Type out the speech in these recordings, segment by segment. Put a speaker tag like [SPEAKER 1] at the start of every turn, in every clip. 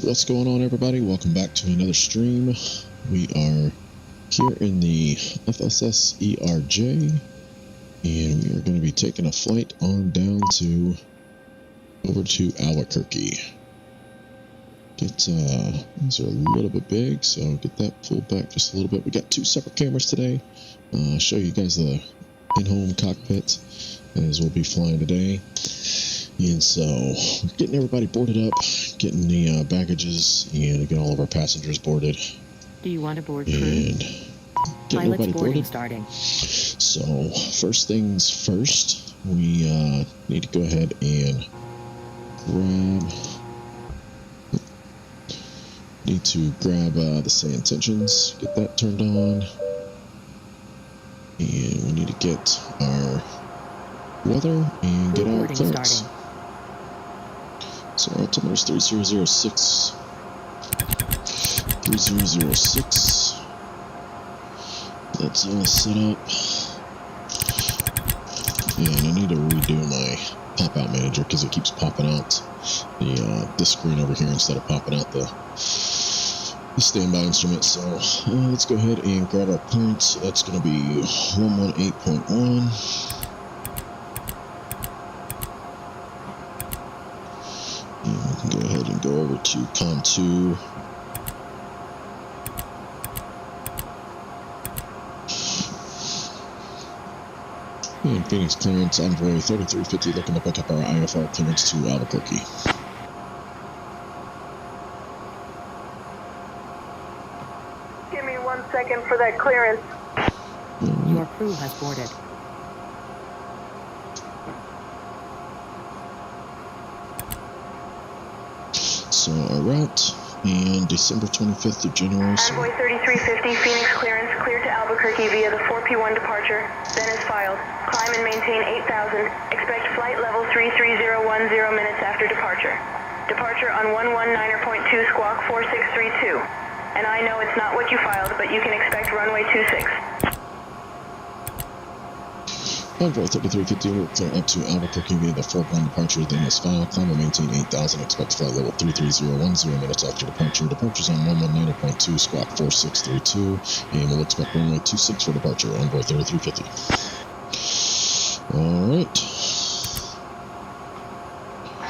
[SPEAKER 1] What's going on, everybody? Welcome back to another stream. We are here in the FSS ERJ, and we are going to be taking a flight on down over to Albuquerque. These are a little bit big, so get that pulled back just a little bit. We got two separate cameras today. Show you guys the in-home cockpit as we'll be flying today. And so, getting everybody boarded up, getting the baggages, and get all of our passengers boarded.
[SPEAKER 2] Do you want to board crew?
[SPEAKER 1] And get everybody boarded.
[SPEAKER 2] Starting.
[SPEAKER 1] So, first things first, we need to go ahead and grab the say intentions, get that turned on, and we need to get our weather and get our clearance. So our altimeter is 3006. 3006. That's all set up. And I need to redo my pop-out manager because it keeps popping out this screen over here instead of popping out the standby instrument. So let's go ahead and grab our clearance. That's going to be 118.1. And we can go ahead and go over to COM 2. And Phoenix clearance, Envoy 3350, looking to pick up our IFR clearance to Albuquerque.
[SPEAKER 3] Give me 1 second for that clearance.
[SPEAKER 2] Your crew has boarded.
[SPEAKER 1] So our route, and December 25th to January.
[SPEAKER 3] Envoy 3350, Phoenix clearance, clear to Albuquerque via the 4P1 departure. Then is filed. Climb and maintain 8,000. Expect flight level 33010 minutes after departure. Departure on 119.2 squawk 4632. And I know it's not what you filed, but you can expect runway 26.
[SPEAKER 1] Envoy 3350 will clear up to Albuquerque via the 4-1 departure, then is filed. Climb and maintain 8,000. Expect flight level 33010 minutes after departure. Departure's on 119.2 squawk 4632, and we'll expect runway 26 for departure. Envoy 3350. Alright.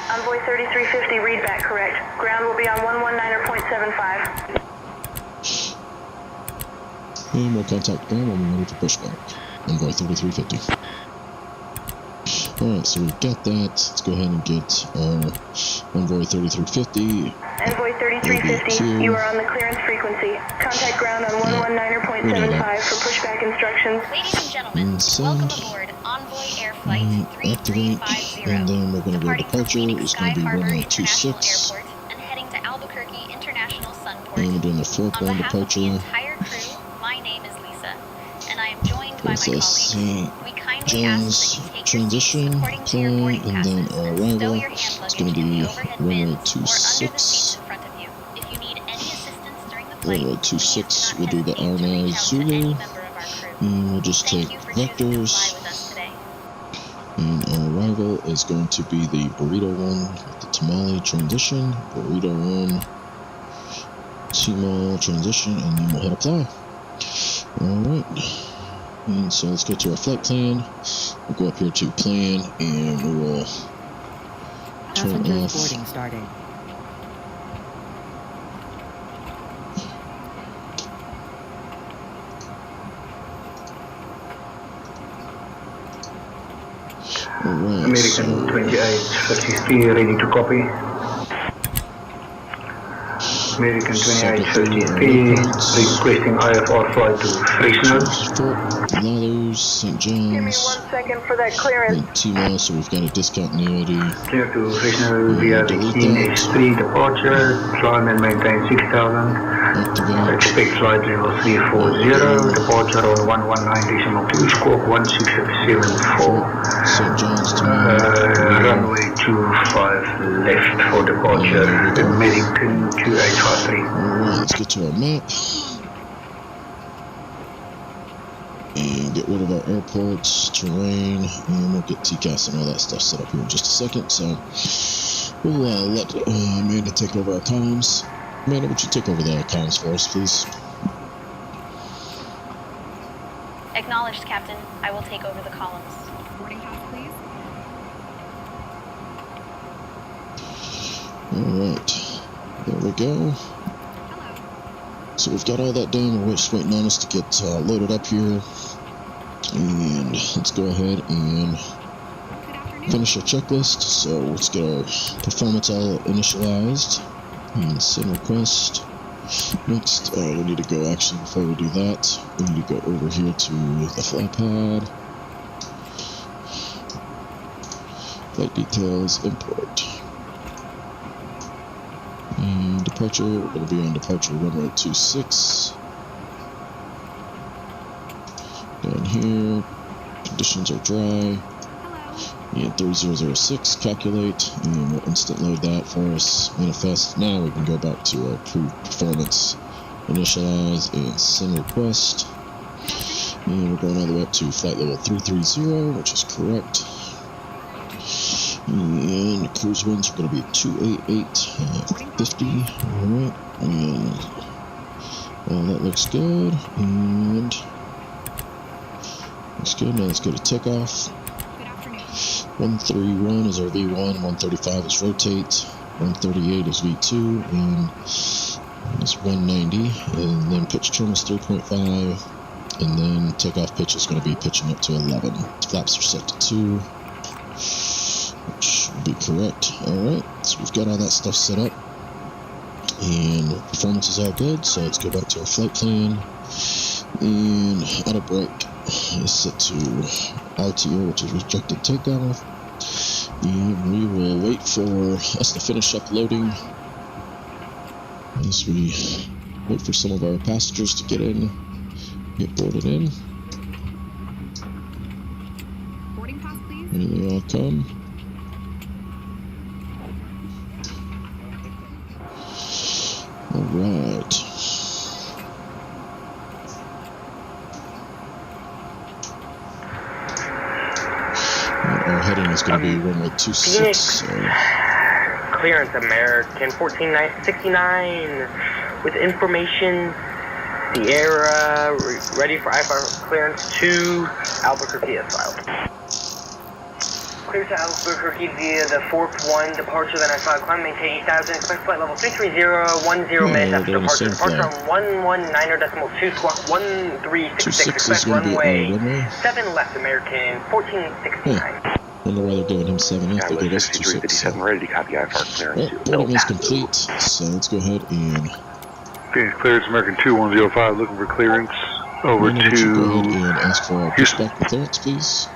[SPEAKER 3] Envoy 3350, readback correct. Ground will be on 119.75.
[SPEAKER 1] And we'll contact ground when we're ready for pushback. Envoy 3350. Alright, so we've got that. Let's go ahead and get our Envoy 3350.
[SPEAKER 3] Envoy 3350, you are on the clearance frequency. Contact ground on 119.75 for pushback instructions.
[SPEAKER 4] Ladies and gentlemen, welcome aboard Envoy Air Flight 3350.
[SPEAKER 1] And then we're going to go departure. It's going to be runway 26.
[SPEAKER 4] Airport and heading to Albuquerque International Sunport.
[SPEAKER 1] And we're doing the 4-1 departure.
[SPEAKER 4] On behalf of the entire crew, my name is Lisa, and I am joined by my colleagues. We kindly ask that you take
[SPEAKER 1] transition,
[SPEAKER 4] according to your boarding
[SPEAKER 1] and then
[SPEAKER 4] passes.
[SPEAKER 1] our
[SPEAKER 4] Stow
[SPEAKER 1] arrival.
[SPEAKER 4] your hand
[SPEAKER 1] It's
[SPEAKER 4] luggage
[SPEAKER 1] going to
[SPEAKER 4] in
[SPEAKER 1] be
[SPEAKER 4] the overhead
[SPEAKER 1] runway
[SPEAKER 4] bins or under the
[SPEAKER 1] 26.
[SPEAKER 4] seats in front of you. If you need any assistance during the flight,
[SPEAKER 1] Runway
[SPEAKER 4] please
[SPEAKER 1] 26,
[SPEAKER 4] do
[SPEAKER 1] we'll
[SPEAKER 4] not
[SPEAKER 1] do the
[SPEAKER 4] hesitate to
[SPEAKER 1] R9
[SPEAKER 4] reach out to
[SPEAKER 1] Zulu.
[SPEAKER 4] any member of our crew.
[SPEAKER 1] And we'll just
[SPEAKER 4] Thank
[SPEAKER 1] take
[SPEAKER 4] you for choosing to fly
[SPEAKER 1] vectors.
[SPEAKER 4] with us today.
[SPEAKER 1] And our arrival is going to be the Burrito 1 with the Tamale transition. Burrito 1, T-Mall transition, and then we'll hit apply. Alright. And so let's go to our flight plan. We'll go up here to plan, and we will turn off.
[SPEAKER 2] Boarding starting.
[SPEAKER 1] Alright,
[SPEAKER 5] American 2853 ready to copy. American 2853 requesting IFR flight to Fresno.
[SPEAKER 1] Fort Lauderdale, St.
[SPEAKER 3] Give me 1
[SPEAKER 1] John's,
[SPEAKER 3] second for that clearance.
[SPEAKER 1] and T-Mall, so we've got a discontinuity.
[SPEAKER 5] Clear to Fresno via the ES3 departure. Climb and maintain 6,000.
[SPEAKER 1] Activate.
[SPEAKER 5] Expect flight level 340. Departure on 119.2 squawk 1674.
[SPEAKER 1] St. John's to
[SPEAKER 5] Runway 25 left for departure. American 2853.
[SPEAKER 1] Alright, let's get to our map. And get rid of our airports, terrain, and we'll get TCAS and all that stuff set up here in just a second. So, We'll let Amanda take over our comms. Amanda, would you take over the comms for us, please?
[SPEAKER 4] Acknowledged, Captain. I will take over the columns.
[SPEAKER 6] Boarding pass, please.
[SPEAKER 1] Alright. There we go.
[SPEAKER 6] Hello.
[SPEAKER 1] So we've got all that done. We're just waiting on us to get loaded up here. And let's go ahead and
[SPEAKER 6] Good afternoon.
[SPEAKER 1] finish our checklist. So let's get our performance all initialized. And send request. Next, we need to go, actually, before we do that, we need to go over here to the flight pad. Flight details, import. And departure, we're going to be on departure runway 26. Down here, conditions are dry.
[SPEAKER 6] Hello.
[SPEAKER 1] And 3006, calculate, and we'll instant load that for us. Manifest. Now we can go back to our performance. Initialize and send request. And we're going all the way up to flight level 330, which is correct. And cruise winds are going to be 288.50. Alright, and that looks good. And looks good. Now let's go to takeoff.
[SPEAKER 6] Good afternoon.
[SPEAKER 1] 131 is our V1, 135 is rotate, 138 is V2, and it's 190, and then pitch trim is 3.5, and then takeoff pitch is going to be pitching up to 11. Flaps are set to 2, which would be correct. Alright, so we've got all that stuff set up, and performance is all good, so let's go back to our flight plan, and auto brake is set to RTO, which is rejected takeoff, and we will wait for us to finish up loading as we wait for some of our passengers to get boarded in.
[SPEAKER 6] Boarding pass, please.
[SPEAKER 1] Here they all come. All right. Our heading is going to be runway 26. So.
[SPEAKER 7] Clearance American 14969 with information. Sierra ready for IFR clearance to Albuquerque is filed. Clear to Albuquerque via the 4-1 departure, then I filed climb, maintain 8,000, expect flight level 33010 minutes after departure. Departure on 119.2 squawk 1366, expect runway 7 left American 1469.
[SPEAKER 1] Wonder why they're giving him 7 if they gave us 26.
[SPEAKER 8] Ready to copy IFR clearance.
[SPEAKER 1] Well, boarding is complete, so let's go ahead and
[SPEAKER 8] Phoenix clearance American 2105 looking for clearance over
[SPEAKER 1] go ahead and ask for our pushback clearance, please.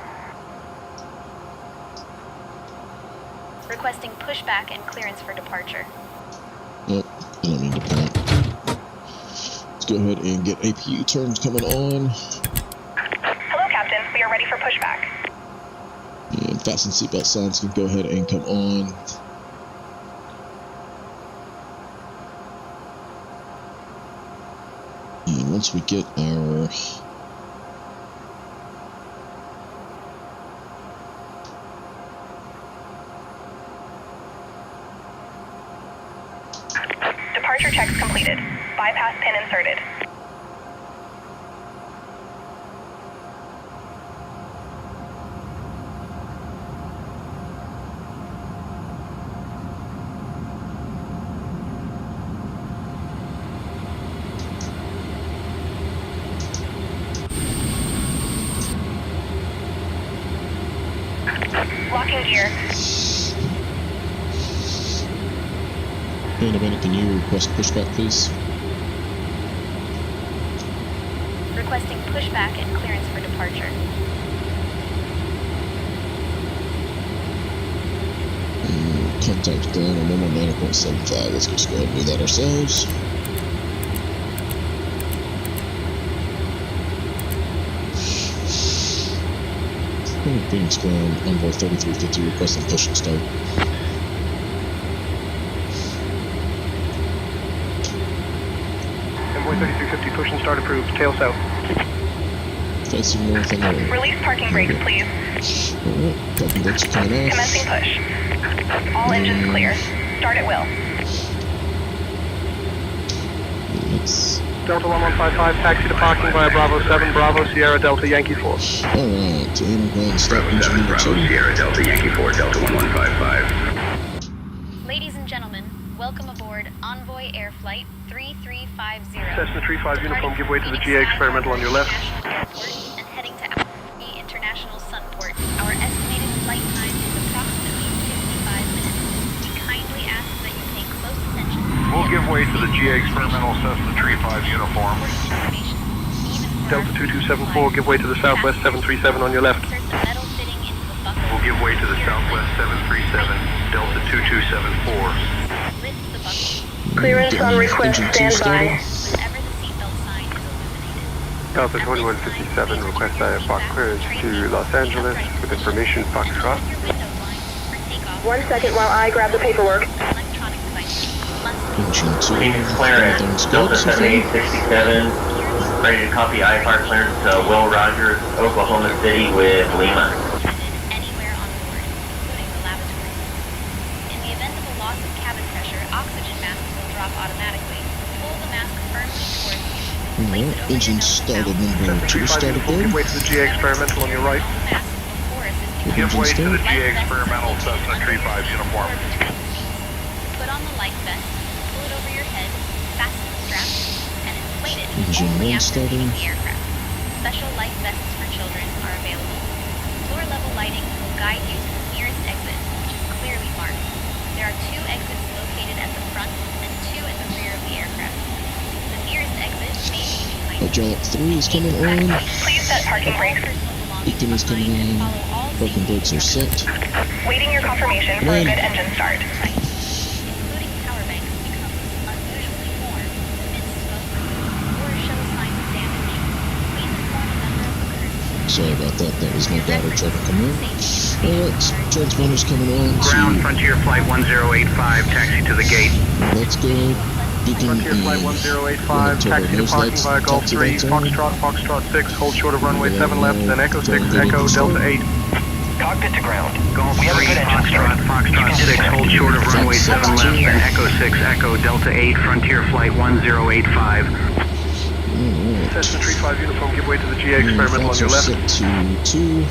[SPEAKER 4] Requesting pushback and clearance for departure.
[SPEAKER 1] Nope, I don't need to point. Let's go ahead and get APU turns coming on.
[SPEAKER 3] Hello, Captain. We are ready for pushback.
[SPEAKER 1] And fasten seatbelt signs can go ahead and come on. And once we get our
[SPEAKER 3] Departure checks completed. Bypass pin inserted. Locking gear.
[SPEAKER 1] And Amanda, can you request pushback, please?
[SPEAKER 4] Requesting pushback and clearance for departure.
[SPEAKER 1] And contact ground on 119.75. Let's just go ahead and do that ourselves. Phoenix ground, Envoy 3350 requesting push and start.
[SPEAKER 7] Envoy 3350 push and start approved. Tail south.
[SPEAKER 1] Facing north on the
[SPEAKER 3] Release parking brakes, please.
[SPEAKER 1] Alright, parking brakes are coming off.
[SPEAKER 3] Commencing push. All engines clear. Start at will.
[SPEAKER 1] Let's...
[SPEAKER 9] Delta 1155, taxi to parking via Bravo 7, Bravo Sierra Delta Yankee 4.
[SPEAKER 1] Alright, to aim and go and start engine number 2.
[SPEAKER 10] Bravo Sierra Delta Yankee 4, Delta 1155.
[SPEAKER 4] Ladies and gentlemen, welcome aboard Envoy Air Flight 3350.
[SPEAKER 9] Cessna 35 uniform, give way to the GA experimental on your left.
[SPEAKER 4] And heading to Albuquerque International Sunport. Our estimated flight time is approximately 55 minutes. We kindly ask that you pay close attention.
[SPEAKER 8] We'll give way to the GA experimental Cessna 35 uniform.
[SPEAKER 9] Delta 2274, give way to the Southwest 737 on your left.
[SPEAKER 8] We'll give way to the Southwest 737, Delta 2274.
[SPEAKER 3] Clearance on request, stand by.
[SPEAKER 9] Delta 2157, request IFR clearance to Los Angeles with information Foxtrot.
[SPEAKER 3] 1 second while I grab the paperwork.
[SPEAKER 1] Engine 2.
[SPEAKER 11] Clearance, Delta 7867, ready to copy IFR clearance to Will Rogers, Oklahoma City with Lima.
[SPEAKER 4] Anywhere on board, including the lavatory. In the event of a loss of cabin pressure, oxygen masks will drop automatically. Pull the mask firmly towards you. Place it over
[SPEAKER 1] Engine
[SPEAKER 4] your nose
[SPEAKER 1] started,
[SPEAKER 4] mouth.
[SPEAKER 1] number 2 started
[SPEAKER 9] Give
[SPEAKER 1] there.
[SPEAKER 9] way to the GA experimental on your right.
[SPEAKER 8] Give way to the GA experimental Cessna 35 uniform.
[SPEAKER 4] Put on the life vest, pull it over your head, fasten the strap, and inflate it
[SPEAKER 1] Engine
[SPEAKER 4] only
[SPEAKER 1] 1
[SPEAKER 4] after leaving
[SPEAKER 1] starting.
[SPEAKER 4] the aircraft. Special life vests for children are available. Floor level lighting will guide you to the nearest exit, which is clearly marked. There are 2 exits located at the front and 2 at the rear of the aircraft. The nearest exit may be behind you.
[SPEAKER 1] Hydraulic 3 is coming on.
[SPEAKER 3] Please set parking brakes.
[SPEAKER 1] Beacon is coming on. Parking brakes are set.
[SPEAKER 3] Waiting your confirmation for a good engine start.
[SPEAKER 4] Including power banks becomes unusually warm, emits smoke, or shows signs of damage. Please inform a member of the crew.
[SPEAKER 1] Sorry about that. That was my daughter trying to come in. Alright, transponder's coming on.
[SPEAKER 10] Ground Frontier Flight 1085, taxi to the gate.
[SPEAKER 1] Let's go. Beacon
[SPEAKER 9] Frontier Flight 1085, taxi to parking via Golf 3, Foxtrot, Foxtrot 6, hold short of runway 7 left, then Echo 6, Echo, Delta 8.
[SPEAKER 10] Cockpit to ground. Golf 3, Foxtrot, Foxtrot 6, hold short of runway 7 left, then Echo 6, Echo, Delta 8, Frontier Flight 1085.
[SPEAKER 9] Cessna 35 uniform, give way to the GA experimental on your left.
[SPEAKER 1] Set to 2.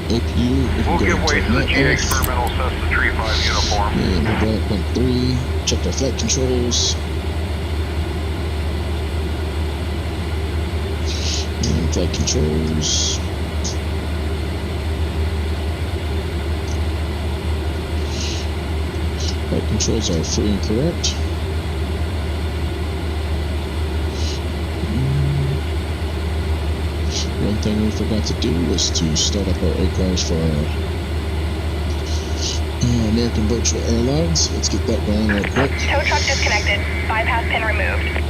[SPEAKER 1] APU.
[SPEAKER 8] We'll give way to the GA experimental Cessna 35 uniform.
[SPEAKER 1] And hydraulic pump 3. Check our flight controls. And flight controls. Flight controls are free and correct. One thing we forgot to do was to start up our ACARs for our American Virtual Airlines. Let's get that going real quick.
[SPEAKER 3] Tow truck disconnected. Bypass pin removed.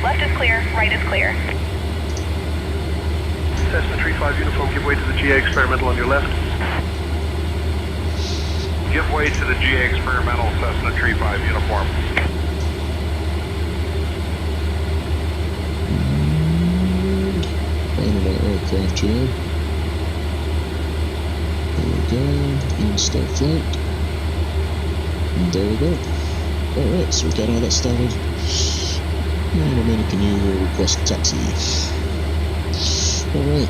[SPEAKER 3] Left is clear, right is clear.
[SPEAKER 9] Cessna 35 uniform, give way to the GA experimental on your left.
[SPEAKER 8] Give way to the GA experimental Cessna 35 uniform.
[SPEAKER 1] Finding our aircraft here. There we go. And start flight. And there we go. Alright, so we got all that started. And a minute, can you request taxi? Alright.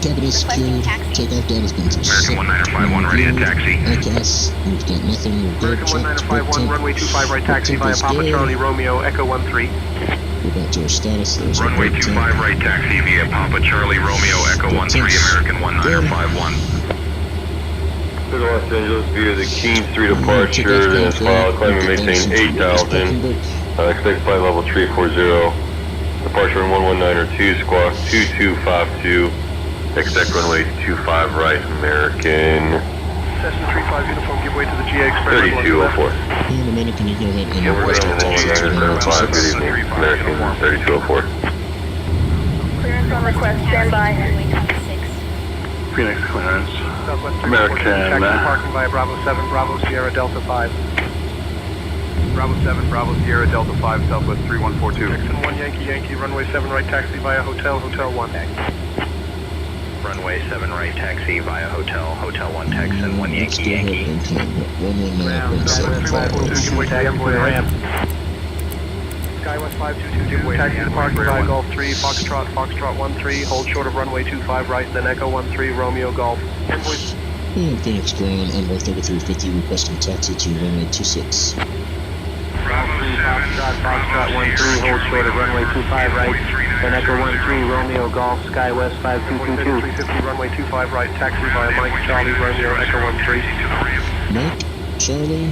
[SPEAKER 1] Cabin is secured. Takeoff down has been
[SPEAKER 10] American 1951 ready to taxi.
[SPEAKER 1] ICAS, we've got nothing. We're good.
[SPEAKER 9] American 1951, runway 25 right taxi via Papa Charlie Romeo, Echo 13.
[SPEAKER 1] Go back to our status. There's
[SPEAKER 10] Runway 25 right taxi via Papa Charlie Romeo, Echo 13, American 1951.
[SPEAKER 12] To Los Angeles via the Keene 3 departure, then file, climb and maintain 8,000. Expect flight level 340. Departure in 119 or 2, squawk 2252. Expect runway 25 right, American.
[SPEAKER 9] Cessna 35 uniform, give way to the GA experimental on your left.
[SPEAKER 12] 3204.
[SPEAKER 1] In a minute, can you go ahead and
[SPEAKER 12] Give way to the GA experimental, good evening, American 3204.
[SPEAKER 3] Clearance on request, stand by.
[SPEAKER 8] Phoenix clearance.
[SPEAKER 9] Southwest
[SPEAKER 8] American.
[SPEAKER 9] taxi parking via Bravo 7, Bravo Sierra Delta 5.
[SPEAKER 8] Bravo 7, Bravo Sierra Delta 5, Southwest 3142.
[SPEAKER 9] Jackson 1 Yankee Yankee, runway 7 right taxi via Hotel, Hotel 1.
[SPEAKER 10] runway 7 right, taxi via hotel, hotel 1 Texan, 1 Yankee Yankee.
[SPEAKER 9] Skywest 522, give way to the envoy ramp. Skywest 522, taxi departing via Golf 3, Foxtrot, Foxtrot 13, hold short of runway 25 right, then Echo 13, Romeo Golf. Envoy.
[SPEAKER 1] And Phoenix ground, envoy 3350, requesting taxi to runway 26.
[SPEAKER 9] Golf 3, Foxtrot, Foxtrot 13, hold short of runway 25 right, then Echo 13, Romeo Golf, Skywest 5222. 350, runway 25 right, taxi via Mike, Charlie, Romeo, Echo 13.
[SPEAKER 1] Mike, Charlie,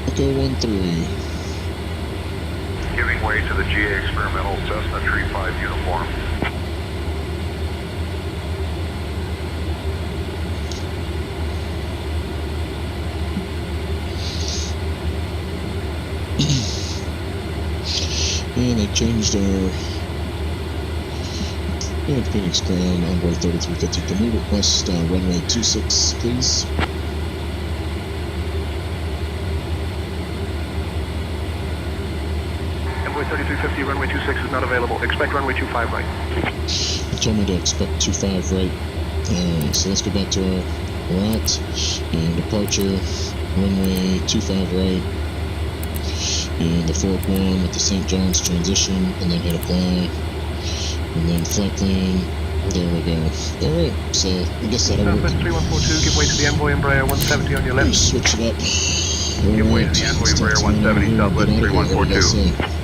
[SPEAKER 1] Echo 13.
[SPEAKER 8] Giving way to the GA experimental Cessna Tree 5 uniform.
[SPEAKER 1] And they changed our Phoenix ground, envoy 3350. Can we request runway 26, please?
[SPEAKER 9] Envoy 3350, runway 26 is not available. Expect runway 25 right.
[SPEAKER 1] They told me to expect 25 right. So let's go back to our route and departure, runway 25 right. And the fork 1 with the St. John's transition, and then hit apply, and then flight plan. There we go. Alright, so I guess that'll work.
[SPEAKER 9] Southwest 3142, give way to the envoy Embraer 170 on your left.
[SPEAKER 1] Switch it up.
[SPEAKER 8] Give way to the envoy Embraer 170, Southwest 3142.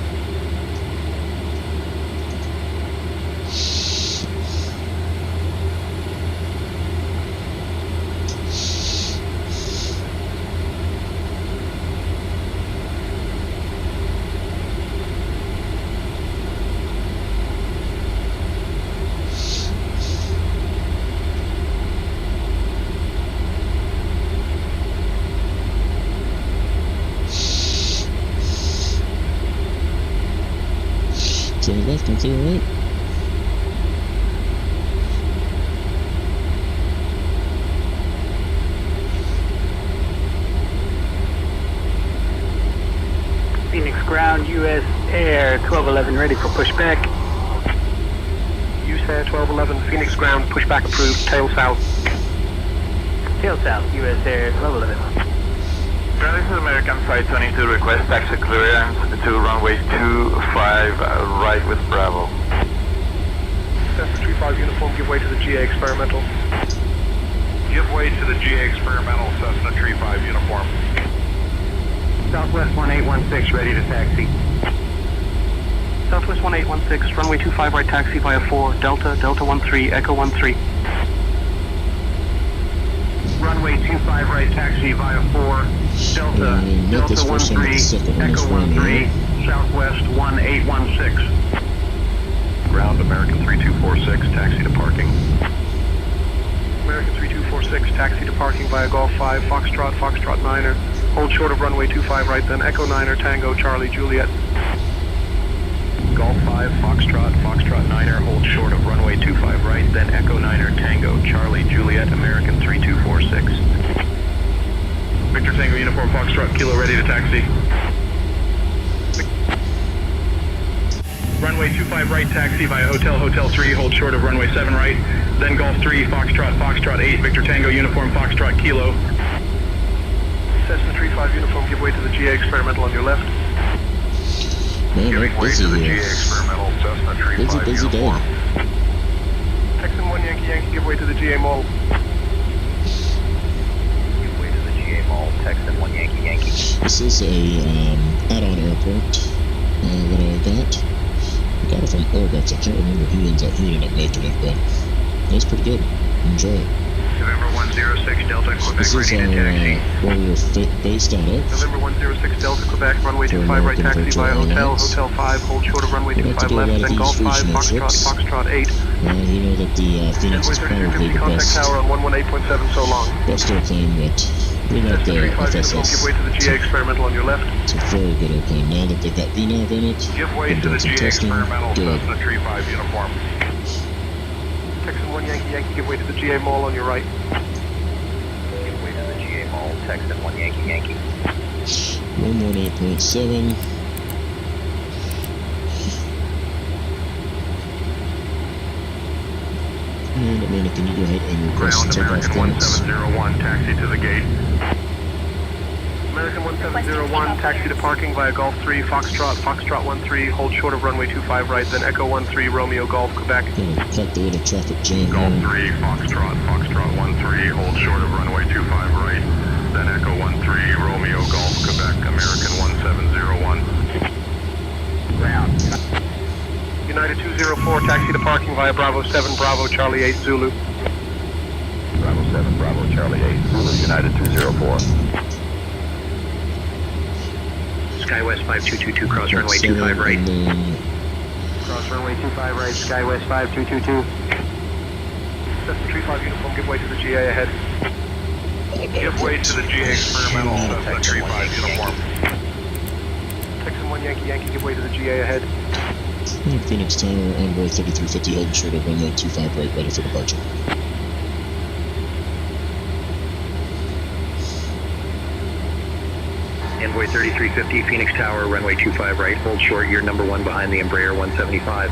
[SPEAKER 1] Clear left and clear right.
[SPEAKER 10] Phoenix ground, US Air 1211 ready for pushback.
[SPEAKER 9] US Air 1211, Phoenix ground, pushback approved, tail south.
[SPEAKER 10] Tail south, US Air 1211.
[SPEAKER 13] This is American Flight 22, request taxi clearance to runway 25 right with Bravo.
[SPEAKER 9] Cessna 35 uniform, give way to the GA experimental.
[SPEAKER 8] Give way to the GA experimental Cessna Tree 5 uniform.
[SPEAKER 10] Southwest 1816 ready to taxi.
[SPEAKER 9] Southwest 1816, runway 25 right, taxi via 4, Delta, Delta 13, Echo 13.
[SPEAKER 10] Runway 25 right, taxi via 4, Delta, Delta 13, Echo 13, Southwest 1816.
[SPEAKER 8] Ground American 3246, taxi to parking.
[SPEAKER 9] American 3246, taxi to parking via Golf 5, Foxtrot, Foxtrot 9er. Hold short of runway 25 right, then Echo 9er, Tango, Charlie, Juliet.
[SPEAKER 10] Golf 5, Foxtrot, Foxtrot 9er, hold short of runway 25 right, then Echo 9er, Tango, Charlie, Juliet, American 3246.
[SPEAKER 8] Victor Tango uniform Foxtrot, Kilo ready to taxi.
[SPEAKER 9] Runway 25 right, taxi via Hotel, Hotel 3, hold short of runway 7 right, then Golf 3, Foxtrot, Foxtrot 8, Victor Tango uniform Foxtrot, Kilo. Cessna 35 uniform, give way to the GA experimental on your left.
[SPEAKER 1] Man,
[SPEAKER 8] Giving way to the GA experimental Cessna Tree 5 uniform.
[SPEAKER 9] Texan 1 Yankee Yankee, give way to the GA mall.
[SPEAKER 10] Give way to the GA mall, Texan 1 Yankee Yankee.
[SPEAKER 1] This is a add-on airport that I got. I got it from Orbex. I can't remember who ended up making it, but it was pretty good. Enjoy it.
[SPEAKER 10] November 106 Delta, Quebec
[SPEAKER 1] This is
[SPEAKER 10] ready to taxi.
[SPEAKER 1] where we're based out of.
[SPEAKER 9] November 106 Delta, Quebec, runway 25 right, taxi via Hotel, Hotel 5, hold short of runway 25 left, then Golf 5, Foxtrot, Foxtrot 8.
[SPEAKER 1] You know that the Phoenix is probably the
[SPEAKER 9] contact
[SPEAKER 1] best,
[SPEAKER 9] tower on 118.7 so long.
[SPEAKER 1] best airplane, but we like the FSS.
[SPEAKER 9] Give way to the GA experimental on your left.
[SPEAKER 1] It's a very good airplane. Now that they've got VNAV in it,
[SPEAKER 8] Give way to the GA experimental Cessna Tree 5 uniform.
[SPEAKER 9] Texan 1 Yankee Yankee, give way to the GA mall on your right.
[SPEAKER 10] Give way to the GA mall, Texan 1 Yankee Yankee.
[SPEAKER 1] 118.7. And Amanda, can you go ahead and request
[SPEAKER 8] Ground
[SPEAKER 1] takeoff
[SPEAKER 8] American
[SPEAKER 1] clearance?
[SPEAKER 8] 1701, taxi to the gate.
[SPEAKER 9] American 1701, taxi to parking via Golf 3, Foxtrot, Foxtrot 13, hold short of runway 25 right, then Echo 13, Romeo Golf, Quebec.
[SPEAKER 1] Quite the little traffic jam
[SPEAKER 8] Golf
[SPEAKER 1] here.
[SPEAKER 8] 3, Foxtrot, Foxtrot 13, hold short of runway 25 right, then Echo 13, Romeo Golf, Quebec, American 1701.
[SPEAKER 9] Ground. United 204, taxi to parking via Bravo 7, Bravo Charlie 8, Zulu.
[SPEAKER 14] Bravo 7, Bravo Charlie 8, Zulu, United 204.
[SPEAKER 10] SkyWest 5222, cross runway 25 right.
[SPEAKER 9] Cross runway 25 right, SkyWest 5222. Cessna 35 uniform, give way to the GA ahead.
[SPEAKER 8] Give way to the GA experimental, Cessna 35 uniform.
[SPEAKER 9] Texan 1 Yankee Yankee, give way to the GA ahead.
[SPEAKER 1] Phoenix Tower, onboard 3350, holding short of runway 25 right, ready for departure.
[SPEAKER 10] Envoy 3350, Phoenix Tower, runway 25 right, hold short, you're number 1 behind the Embraer 175.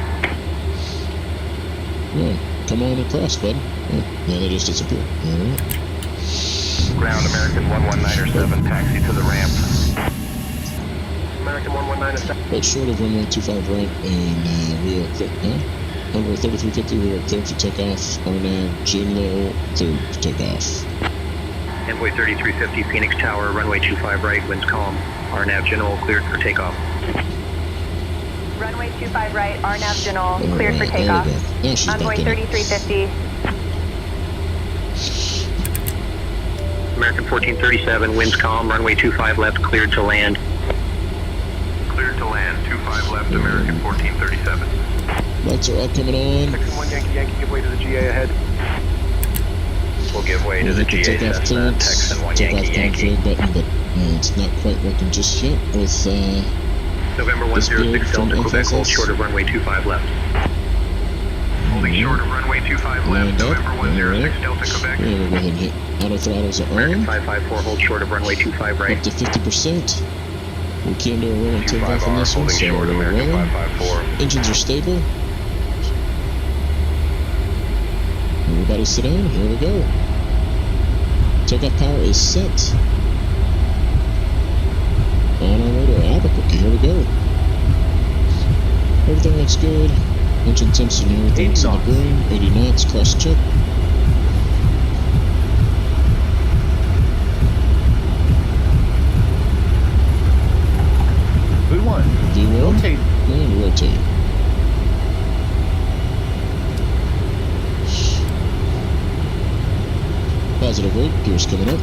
[SPEAKER 1] Yeah, come on across, bud. Oh, now they just disappeared. Alright.
[SPEAKER 8] Ground American 11907, taxi to the ramp.
[SPEAKER 9] American 11907.
[SPEAKER 1] Hold short of runway 25 right, and we are clear. Onboard 3350, we are cleared for takeoff. RNAV, Jinlo, cleared for takeoff.
[SPEAKER 10] Envoy 3350, Phoenix Tower, runway 25 right, winds calm. RNAV General cleared for takeoff.
[SPEAKER 3] Runway 25 right, RNAV General, cleared for takeoff. Envoy 3350.
[SPEAKER 10] American 1437, winds calm, runway 25 left, cleared to land.
[SPEAKER 8] Cleared to land, 25 left, American 1437.
[SPEAKER 1] Lights are all coming on.
[SPEAKER 9] Texan 1 Yankee Yankee, give way to the GA ahead.
[SPEAKER 10] We'll give way to the GA
[SPEAKER 1] takeoff clearance.
[SPEAKER 10] Texan 1
[SPEAKER 1] Takeoff
[SPEAKER 10] Yankee Yankee.
[SPEAKER 1] config button, but it's not quite working just yet with
[SPEAKER 10] November 106 Delta Quebec, hold short of runway 25 left.
[SPEAKER 8] Holding short of runway 25 left, November 106 Delta Quebec.
[SPEAKER 1] Yeah, we'll go ahead and hit auto throttles are
[SPEAKER 10] American
[SPEAKER 1] on.
[SPEAKER 10] 554, hold short of runway 25 right.
[SPEAKER 1] Up to 50%. We can't do a rolling takeoff on this one, so we're rolling. Engines are stable. Everybody sit down, here we go. Takeoff power is set. On our way to Albuquerque, here we go. Everything looks good. Engine temps and everything's in the green. 80 knots, cross check.
[SPEAKER 14] V1.
[SPEAKER 1] V1.
[SPEAKER 14] Rotate.
[SPEAKER 1] And rotate. Positive rate, gears coming up.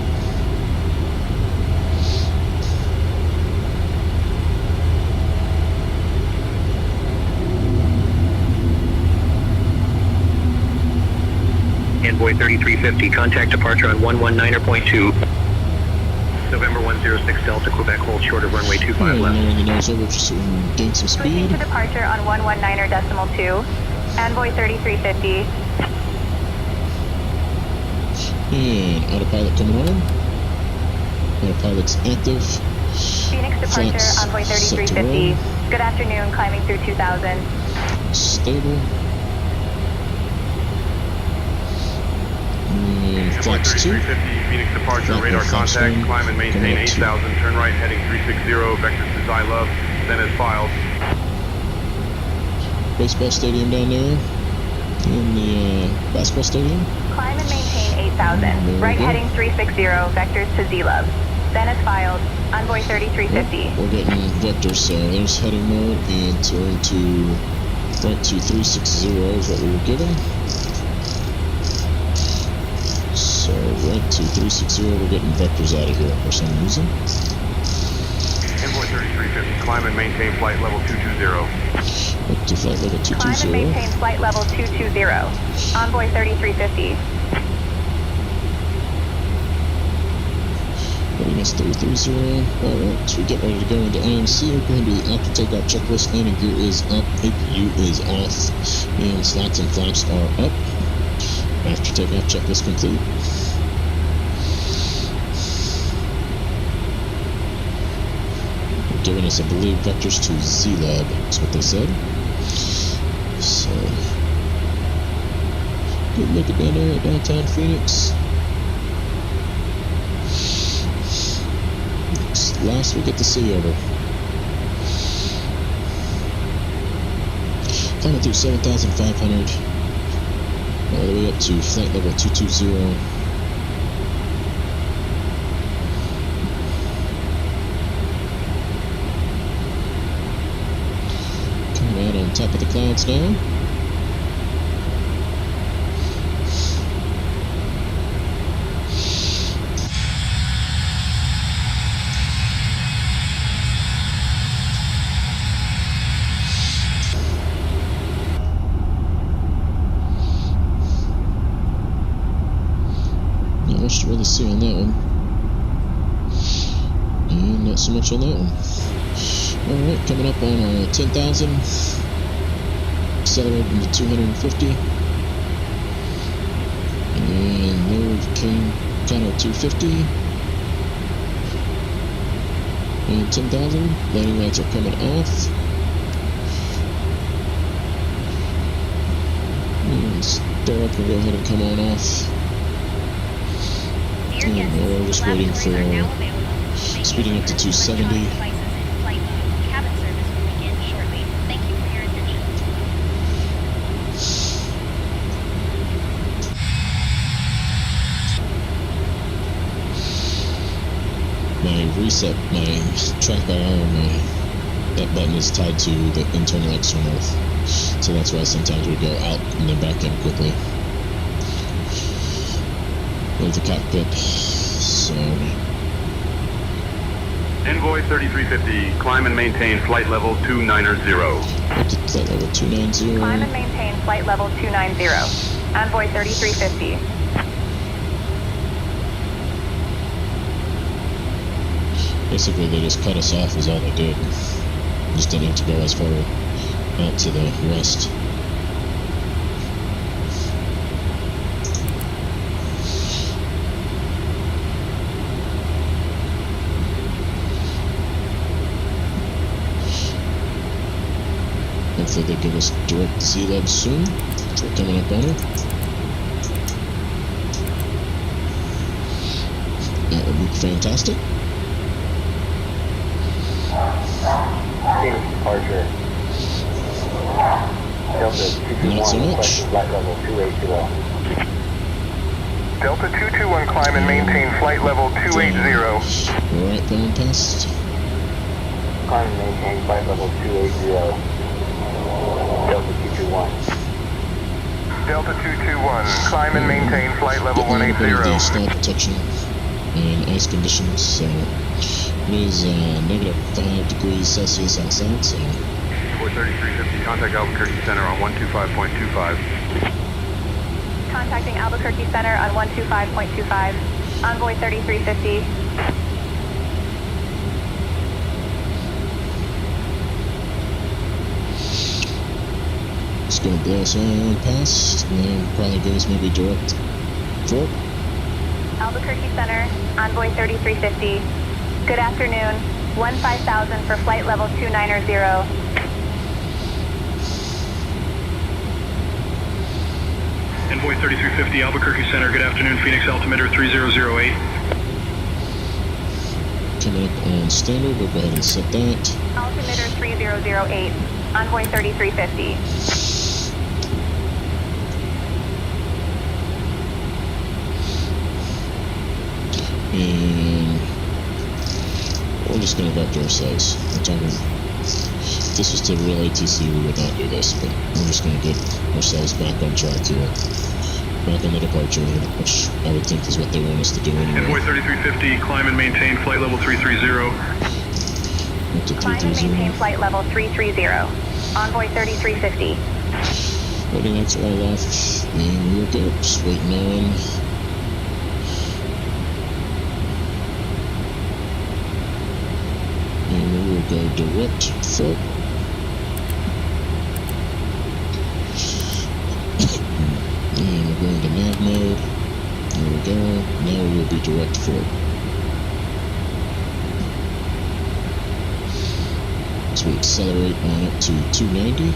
[SPEAKER 10] Envoy 3350, contact departure on 119.2. November 106 Delta Quebec, hold short of runway 25 left.
[SPEAKER 1] Lowering the nose over just to gain some
[SPEAKER 3] Switching
[SPEAKER 1] speed.
[SPEAKER 3] to departure on 119.2. Envoy 3350.
[SPEAKER 1] And autopilot coming on. Autopilot's active.
[SPEAKER 3] Phoenix departure,
[SPEAKER 1] Flaps
[SPEAKER 3] Envoy
[SPEAKER 1] set to
[SPEAKER 3] 3350.
[SPEAKER 1] roll.
[SPEAKER 3] Good afternoon, climbing through 2000.
[SPEAKER 1] Stable. And flaps 2.
[SPEAKER 8] 3350, Phoenix departure,
[SPEAKER 1] Flap
[SPEAKER 8] radar
[SPEAKER 1] and flaps
[SPEAKER 8] contact,
[SPEAKER 1] one.
[SPEAKER 8] climb and maintain
[SPEAKER 1] Coming up
[SPEAKER 8] 8000, turn right heading 360, vector to Zylov, then is filed.
[SPEAKER 1] Baseball stadium down there. In the basketball stadium.
[SPEAKER 3] Climb and maintain 8000. Right heading 360, vectors to Z-Love. Then is filed. Envoy 3350.
[SPEAKER 1] We're getting vectors, so there's heading mode, and turn to right to 360 is what we were given. So right to 360, we're getting vectors out of here for some reason.
[SPEAKER 8] Envoy 3350, climb and maintain flight level 220.
[SPEAKER 1] Up to flight level
[SPEAKER 3] Climb and
[SPEAKER 1] 220.
[SPEAKER 3] maintain flight level 220. Envoy 3350.
[SPEAKER 1] Readiness 330. Alright, so we get ready to go into IMC. We're going to do the after takeoff checklist. Landing gear is up, APU is off, and slats and flaps are up. After takeoff checklist complete. They're giving us, I believe, vectors to Z-Lab, that's what they said. So, Good looking down there at downtown Phoenix. It's last we get to see over. Climbing through 7,500 all the way up to flight level 220. Coming out on top of the clouds now. Not much to really see on that one. And not so much on that one. Alright, coming up on our 10,000. Accelerating to 250. And there we came kind of 250. And 10,000. Landing lights are coming off. And Derek can go ahead and come on off. And we're just waiting for speeding up to 270. My reset, my track IR, that button is tied to the internal external, so that's why sometimes we go out and then back in quickly. There's the cockpit, so...
[SPEAKER 8] Envoy 3350, climb and maintain flight level 290.
[SPEAKER 1] Up to flight level 290.
[SPEAKER 3] Climb and maintain flight level 290. Envoy 3350.
[SPEAKER 1] Basically, they just cut us off is all they did. Just didn't have to go as far out to the west. Hopefully they give us direct Z legs soon. We're coming up on it. That would be fantastic.
[SPEAKER 9] Departure. Delta 221,
[SPEAKER 1] not so much.
[SPEAKER 9] Flight level 280.
[SPEAKER 8] Delta 221, climb and maintain flight level 280.
[SPEAKER 1] Alright, going past.
[SPEAKER 9] Climb and maintain flight level 280. Delta 221.
[SPEAKER 8] Delta 221, climb and maintain flight level 180.
[SPEAKER 1] The snow protection and ice conditions, so it is negative 5 degrees Celsius outside, so...
[SPEAKER 8] Envoy 3350, contact Albuquerque Center on 125.25.
[SPEAKER 3] Contacting Albuquerque Center on 125.25. Envoy 3350.
[SPEAKER 1] It's going to blow us on past, and then probably goes maybe direct for it.
[SPEAKER 3] Albuquerque Center, Envoy 3350. Good afternoon. 15,000 for flight level 290.
[SPEAKER 8] Envoy 3350, Albuquerque Center, good afternoon, Phoenix altimeter 3008.
[SPEAKER 1] Coming up on standard, we'll go ahead and set that.
[SPEAKER 3] Altimeter 3008. Envoy 3350.
[SPEAKER 1] And we're just going to vector ourselves. We're talking, if this was to real ATC, we would not do this, but we're just going to get ourselves back on track here. Back on the departure, which I would think is what they want us to do anyway.
[SPEAKER 8] Envoy 3350, climb and maintain flight level 330.
[SPEAKER 1] Up to 330.
[SPEAKER 3] Climb and maintain flight level 330. Envoy 3350.
[SPEAKER 1] Waiting lights are all off, and we're good. Just waiting on. And we will go direct for. And we're going to nav mode. There we go. Now we will be direct for it. So we accelerate on up to 290.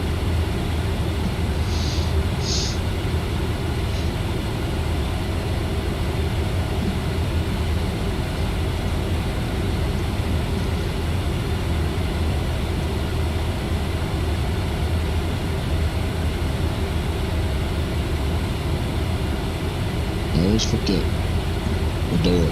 [SPEAKER 1] forget the door.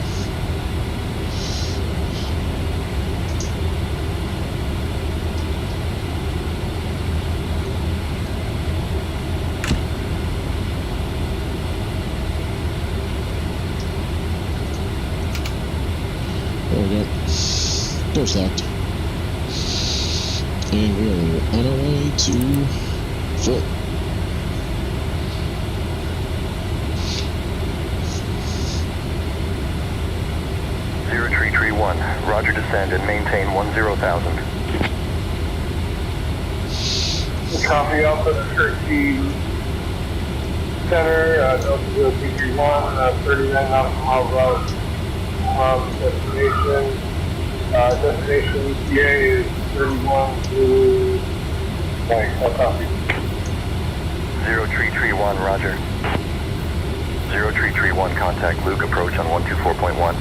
[SPEAKER 1] There we go. Door's locked. And we are on our way to Fort.
[SPEAKER 14] Roger, descend and maintain 10,000.
[SPEAKER 9] Copy Alpha 13 Center, Delta 0331, 39 miles out from destination. Destination ETA is 31 to... Thanks, I'll copy.
[SPEAKER 14] 0331, Roger. 0331, contact Luke, approach on 124.1.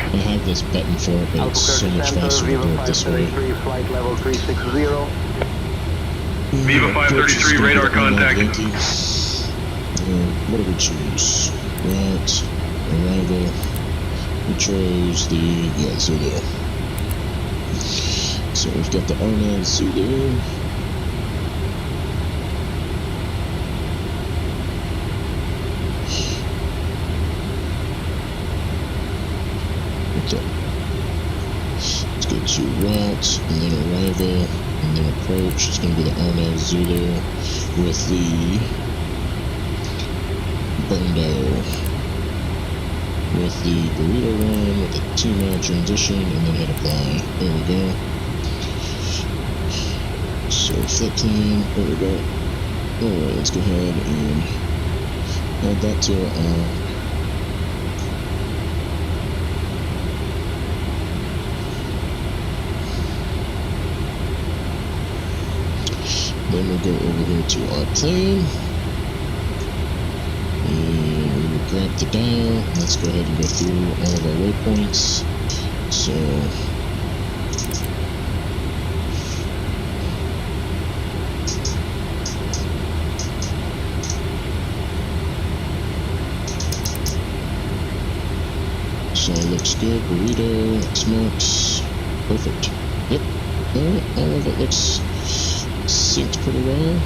[SPEAKER 1] I have this button for it, but it's so much faster to do it this way.
[SPEAKER 9] Flight level 360.
[SPEAKER 12] Viva 533, radar contact.
[SPEAKER 1] What do we choose? Route, arrival. We chose the, Zulu. So we've got the Arnaz Zulu. Let's go to route, and then arrival, and then approach. It's going to be the Arnaz Zulu with the Burndo, with the burrito one, with the T-mount transition, and then hit apply. There we go. So flight plan, there we go. Alright, let's go ahead and add that to our then we'll go over here to our plan, and we will grab the dial. Let's go ahead and go through all of our waypoints. So it looks good. Burrito, X-Marks, perfect. Yep, alright, all of it looks synced pretty well.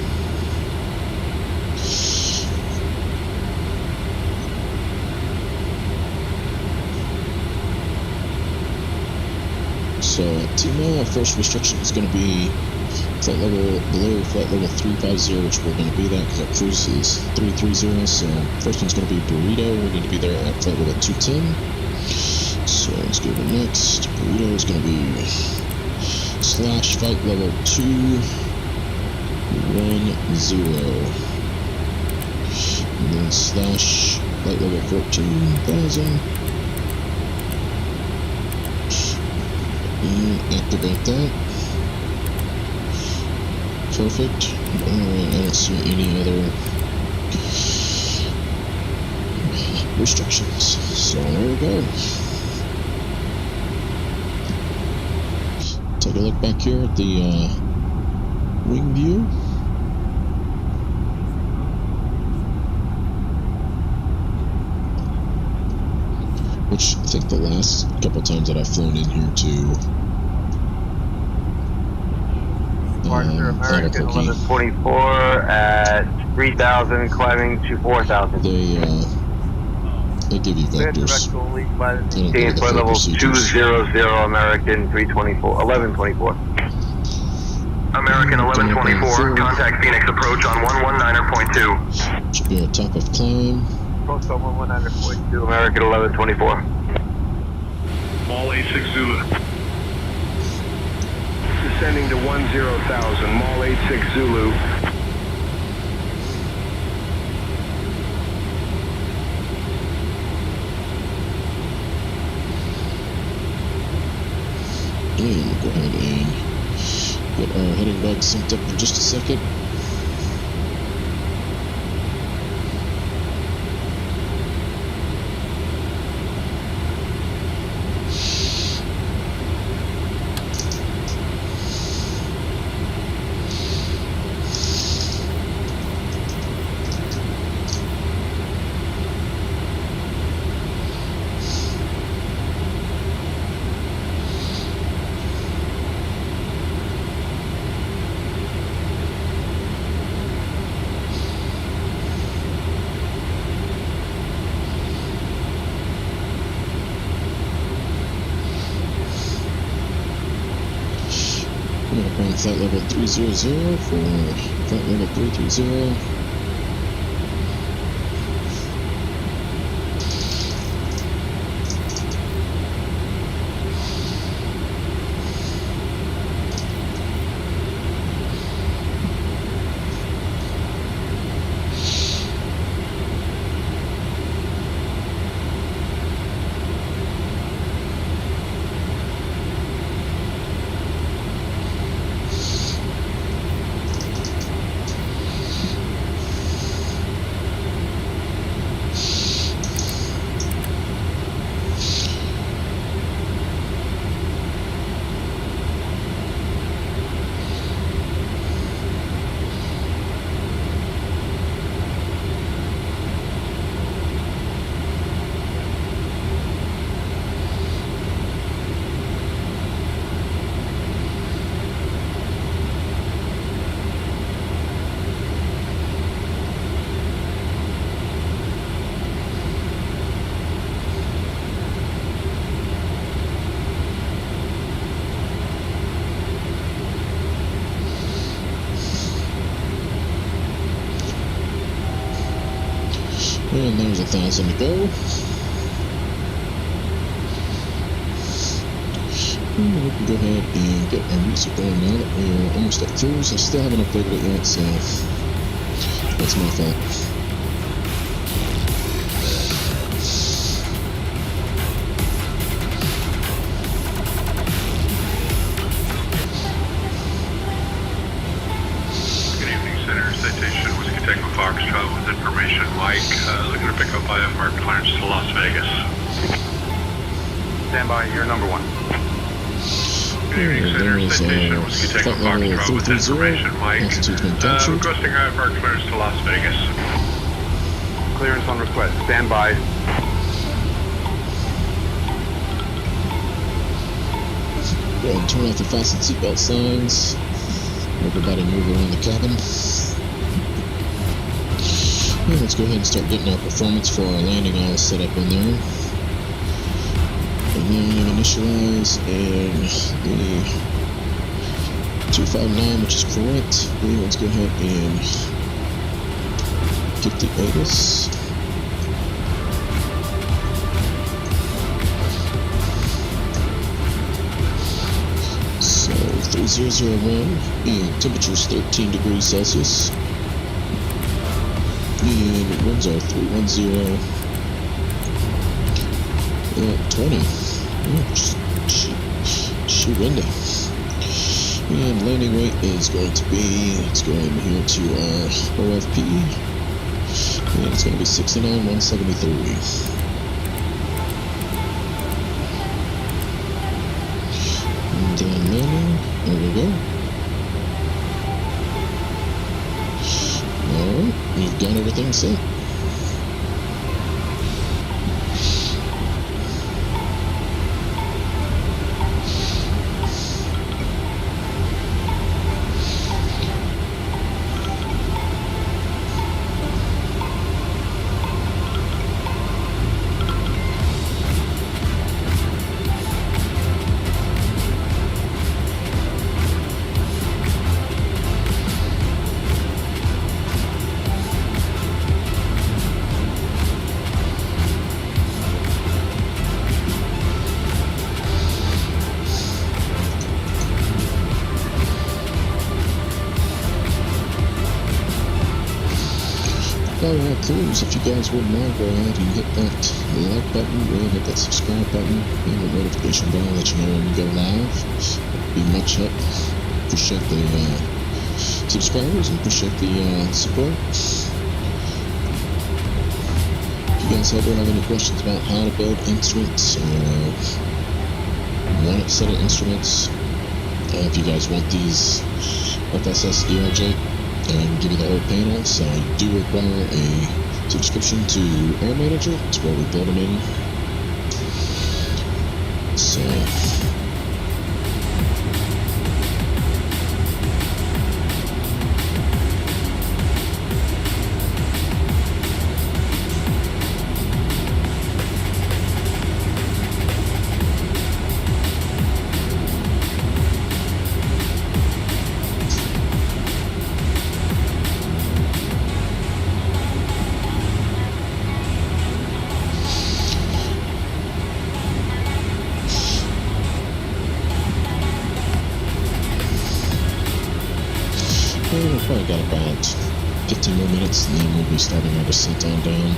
[SPEAKER 1] So at T-Mall, our first restriction is going to be flight level below flight level 350, which we're going to be that because our cruise is 330. So first one's going to be Burrito. We need to be there at flight level 210. So let's go to next. Burrito is going to be / flight level 210, and then / flight level 14,000, and activate that. Perfect. Alright, I don't see any other restrictions, so there we go. Take a look back here at the wing view. Which I think the last couple times that I've flown in here to
[SPEAKER 9] Departure American 1124 at 3,000, climbing to 4,000.
[SPEAKER 1] They give you vectors.
[SPEAKER 9] Flight level 200, American 324, 1124.
[SPEAKER 8] American 1124, contact Phoenix approach on 119.2.
[SPEAKER 1] Should be on top of climb.
[SPEAKER 9] Approach on 119.2, American 1124.
[SPEAKER 12] Mall 86 Zulu.
[SPEAKER 14] Descending to 10,000, Mall 86 Zulu.
[SPEAKER 1] And we'll go ahead and get our heading bug synced up in just a second. flight level 300 for flight level 330. And there's 1,000 to go. And we can go ahead and get our music going now that we're almost at cruise. I still haven't updated it yet, so that's my fault.
[SPEAKER 8] Stand by, you're number one.
[SPEAKER 1] There is flight level 330, altitude's been captured.
[SPEAKER 8] Requesting IFR clearance to Las Vegas.
[SPEAKER 13] Clearance on request, stand by.
[SPEAKER 1] Go ahead and turn off your fasten seatbelt signs. Everybody move around the cabin. And let's go ahead and start getting our performance for our landing all set up in there. And then initialize and the 259, which is correct. And let's go ahead and get the ATIS. So 3001 and temperature's 13 degrees Celsius. And winds are 310 at 20. Shoot windy. And landing weight is going to be, let's go ahead here to our OFP. And it's going to be 69,173. And then landing, there we go. Alright, we've got everything set. Alright, cruise, if you guys wouldn't mind, go ahead and hit that like button and hit that subscribe button and the notification bell to let you know when we go live. It'd be much help. Appreciate the subscribers and appreciate the support. If you guys ever have any questions about how to build instruments or want a set of instruments, if you guys want these FSS ERJ, and give you the whole panel, so you do require a subscription to Air Manager. It's where we build them in. So we've probably got about 15 more minutes, and then we'll be starting our descent on down.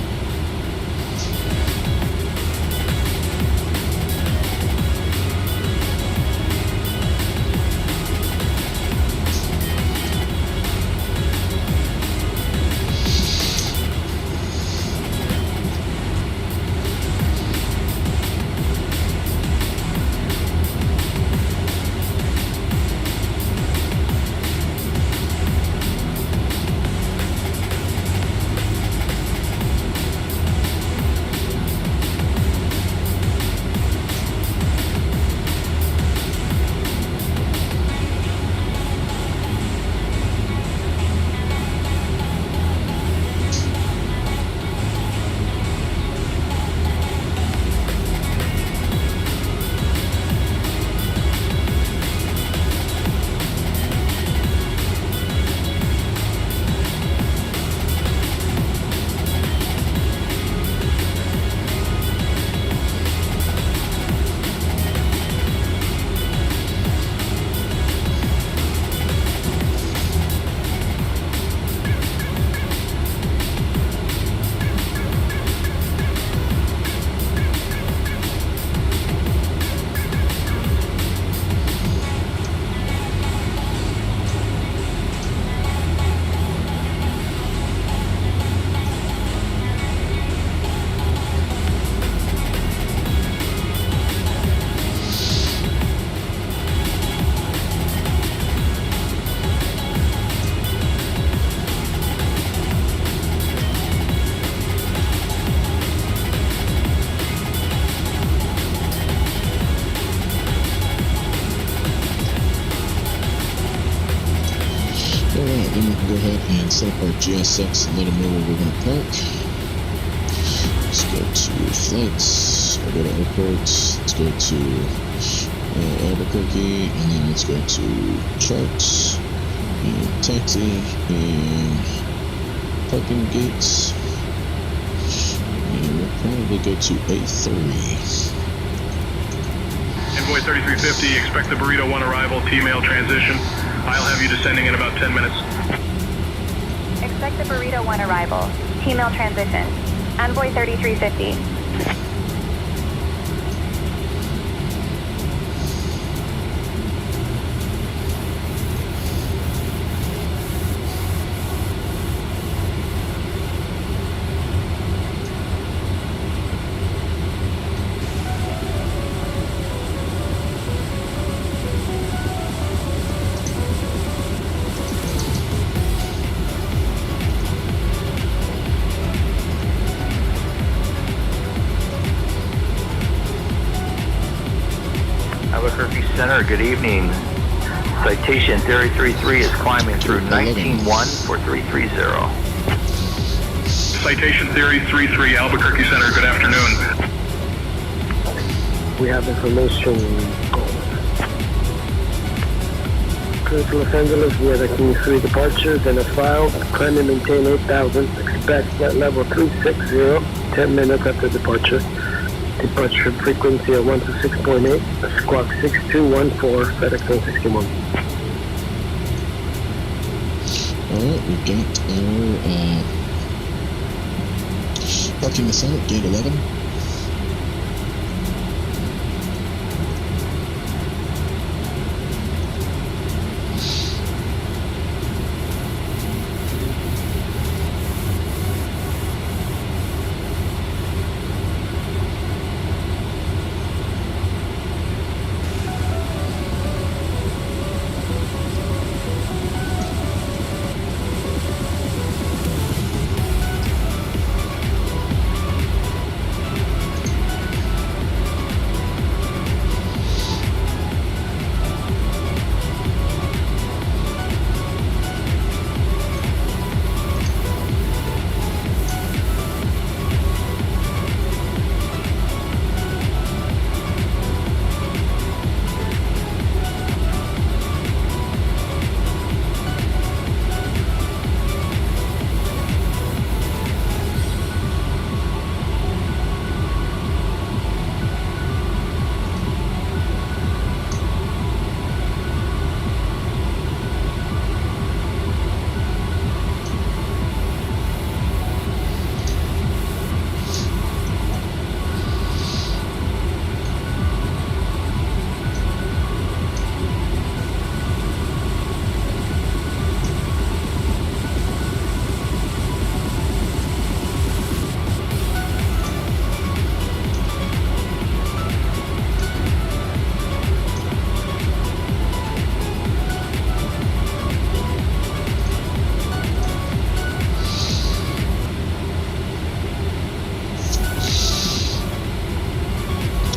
[SPEAKER 1] Then we can go ahead and set up our GSX and let them know where we're going to park. Let's go to flights, I'll go to airports, let's go to Albuquerque, and then let's go to charts, and taxi, and parking gates, and we'll probably go to A3.
[SPEAKER 8] Envoy 3350, expect the Burrito 1 arrival, T-mail transition. I'll have you descending in about 10 minutes.
[SPEAKER 15] Expect the Burrito 1 arrival. T-mail transition. Envoy 3350.
[SPEAKER 14] Albuquerque Center, good evening. Citation 333 is climbing through 19-1 for 330.
[SPEAKER 8] Citation Theory 33, Albuquerque Center, good afternoon.
[SPEAKER 9] We have information. Clear to Los Angeles via the King 3 departure, then a file, climb and maintain 8,000, expect flight level 360, 10 minutes after departure. Departure frequency of 126.8, squawk 6214, FedEx 161.
[SPEAKER 1] Alright, we've got our parking us out, gate 11.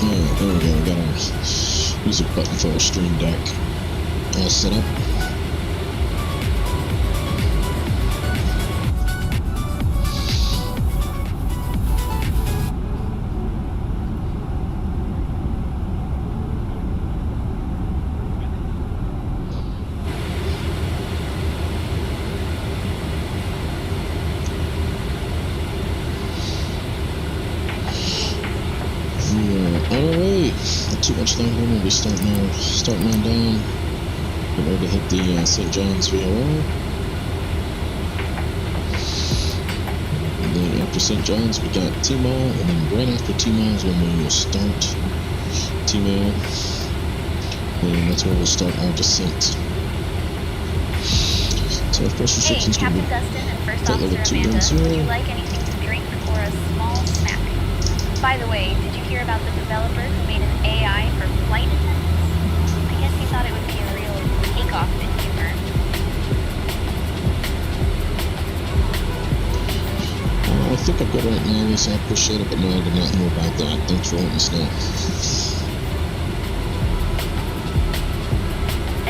[SPEAKER 1] Alright, there we go. We got our music button for our stream deck all set up. Too much longer. We'll be starting on down. Get ready to hit the St. John's VOR. And then after St. John's, we got T-Mall, and then right after T-Mall is when we will start T-Mail. And that's where we'll start our descent. So our first restriction is going to be flight level 210.
[SPEAKER 4] Would you like anything to drink or a small snack? By the way, did you hear about the developer who made an AI for flight attendants? I guess he thought it would be a real takeoff in humor.
[SPEAKER 1] I think I've got it right now, Lisa. I appreciate it, but no, I did not know about that. Thanks for letting us know.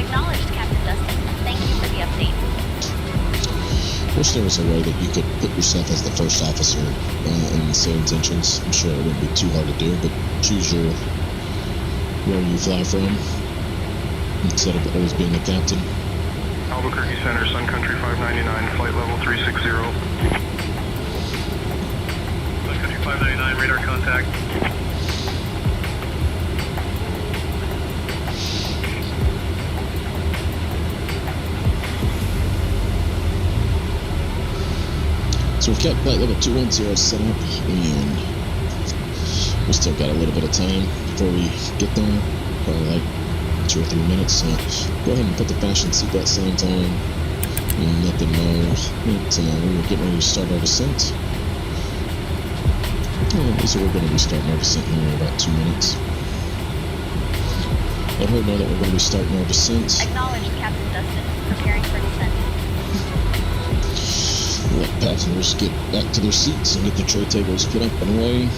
[SPEAKER 4] Acknowledged, Captain Dustin. Thank you for the update.
[SPEAKER 1] Wish there was a way that you could put yourself as the first officer in the SANS entrance. I'm sure it wouldn't be too hard to do, but choose where you fly from instead of always being the captain.
[SPEAKER 8] Albuquerque Center, Sun Country 599, flight level 360. Sun Country 599, radar contact.
[SPEAKER 1] So we've got flight level 210 set up, and we still got a little bit of time before we get there, probably like 2 or 3 minutes. So go ahead and put the fashion seatbelt signs on and let them know that we were getting ready to start our descent. And so we're going to be starting our descent here in about 2 minutes. Let her know that we're going to be starting our descent.
[SPEAKER 4] Acknowledged, Captain Dustin. Preparing for descent.
[SPEAKER 1] Let passengers get back to their seats and get the tray tables put up and away.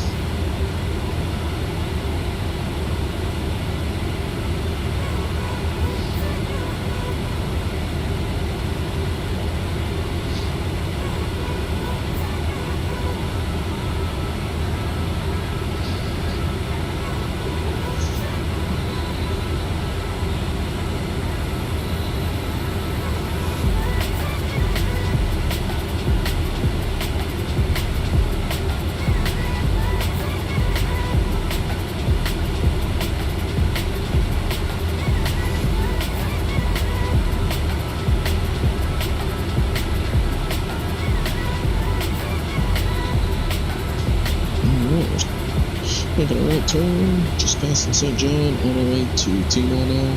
[SPEAKER 1] Making a right turn, just passing St. John, on our way to T-Mall now.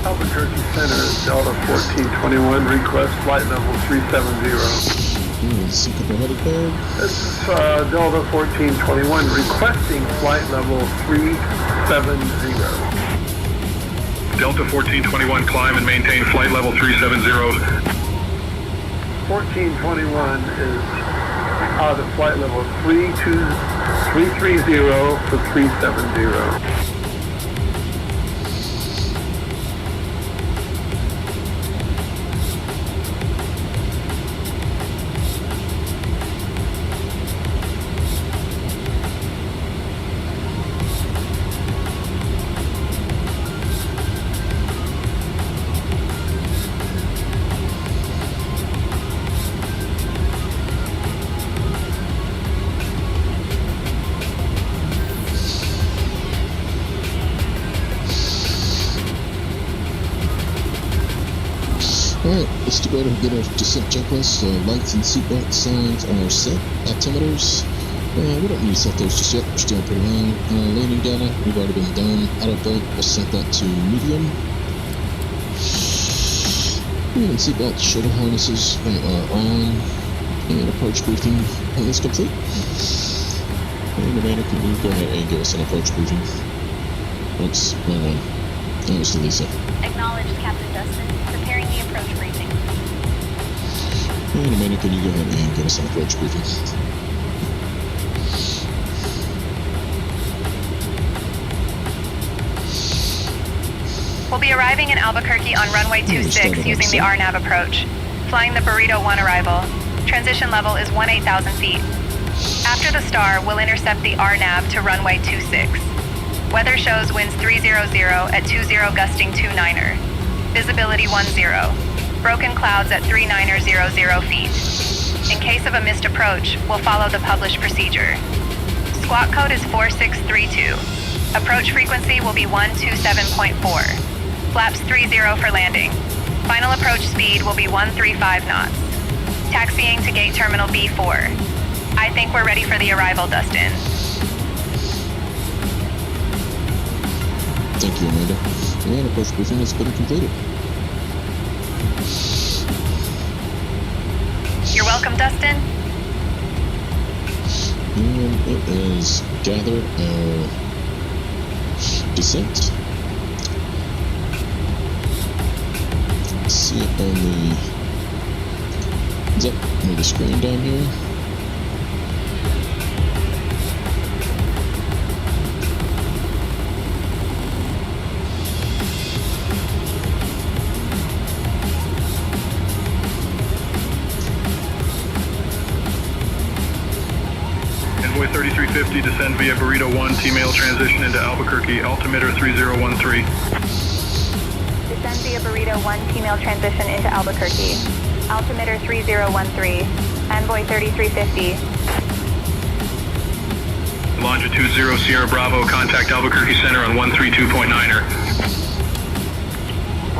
[SPEAKER 16] Albuquerque Center, Delta 1421, request flight level 370.
[SPEAKER 1] See a couple headed there.
[SPEAKER 16] This is Delta 1421, requesting flight level 370.
[SPEAKER 8] Delta 1421, climb and maintain flight level 370.
[SPEAKER 16] 1421 is out of flight level 330 for 370.
[SPEAKER 1] let's go ahead and get our descent checklist. Lights and seatbelt signs are set. Altimeters, we don't need to set those just yet. We're still pretty high. Landing data, we've already been done. Autopilot, we'll set that to medium. And seatbelt shuttle harnesses, they are on. And approach briefing is complete. And Amanda, can you go ahead and give us an approach briefing? Oops, wrong one. That was to Lisa.
[SPEAKER 4] Acknowledged, Captain Dustin. Preparing the approach briefing.
[SPEAKER 1] And Amanda, can you go ahead and give us an approach briefing?
[SPEAKER 15] We'll be arriving in Albuquerque on runway 26 using the RNAV approach. Flying the Burrito 1 arrival. Transition level is 18,000 feet. After the star, we'll intercept the RNAV to runway 26. Weather shows winds 300 at 20 gusting 29er. Visibility 10. Broken clouds at 3900 feet. In case of a missed approach, we'll follow the published procedure. Squawk code is 4632. Approach frequency will be 127.4. Flaps 30 for landing. Final approach speed will be 135 knots. Taxiing to gate terminal B4. I think we're ready for the arrival, Dustin.
[SPEAKER 1] Thank you, Amanda. And approach briefing has been completed.
[SPEAKER 15] You're welcome, Dustin.
[SPEAKER 1] And it is gathered our descent. Let's see it on the... Is that on the screen down here?
[SPEAKER 8] Envoy 3350, descend via Burrito 1, T-mail transition into Albuquerque, altimeter 3013.
[SPEAKER 15] Descend via Burrito 1 T-mail transition into Albuquerque. Altimeter 3013. Envoy 3350.
[SPEAKER 8] Longitude 0 Sierra Bravo, contact Albuquerque Center on 132.9er.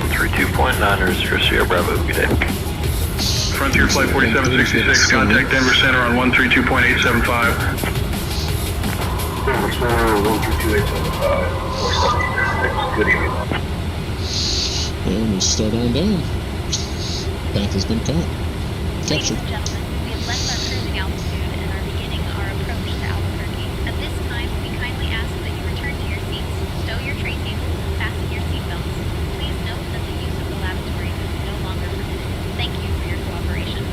[SPEAKER 14] 132.9er, 0 Sierra Bravo, good day.
[SPEAKER 8] Frontier Flight 4766, contact Denver Center on 132.875.
[SPEAKER 5] Denver Center, 132.875. Good evening.
[SPEAKER 1] And we start on down. Path has been caught.
[SPEAKER 4] Ladies
[SPEAKER 1] Captured.
[SPEAKER 4] and gentlemen, we have left our cruising altitude and are beginning our approach to Albuquerque. At this time, we kindly ask that you return to your seats, stow your tray tables, and fasten your seatbelts. Please note that the use of the lavatories is no longer permitted. Thank you for your cooperation.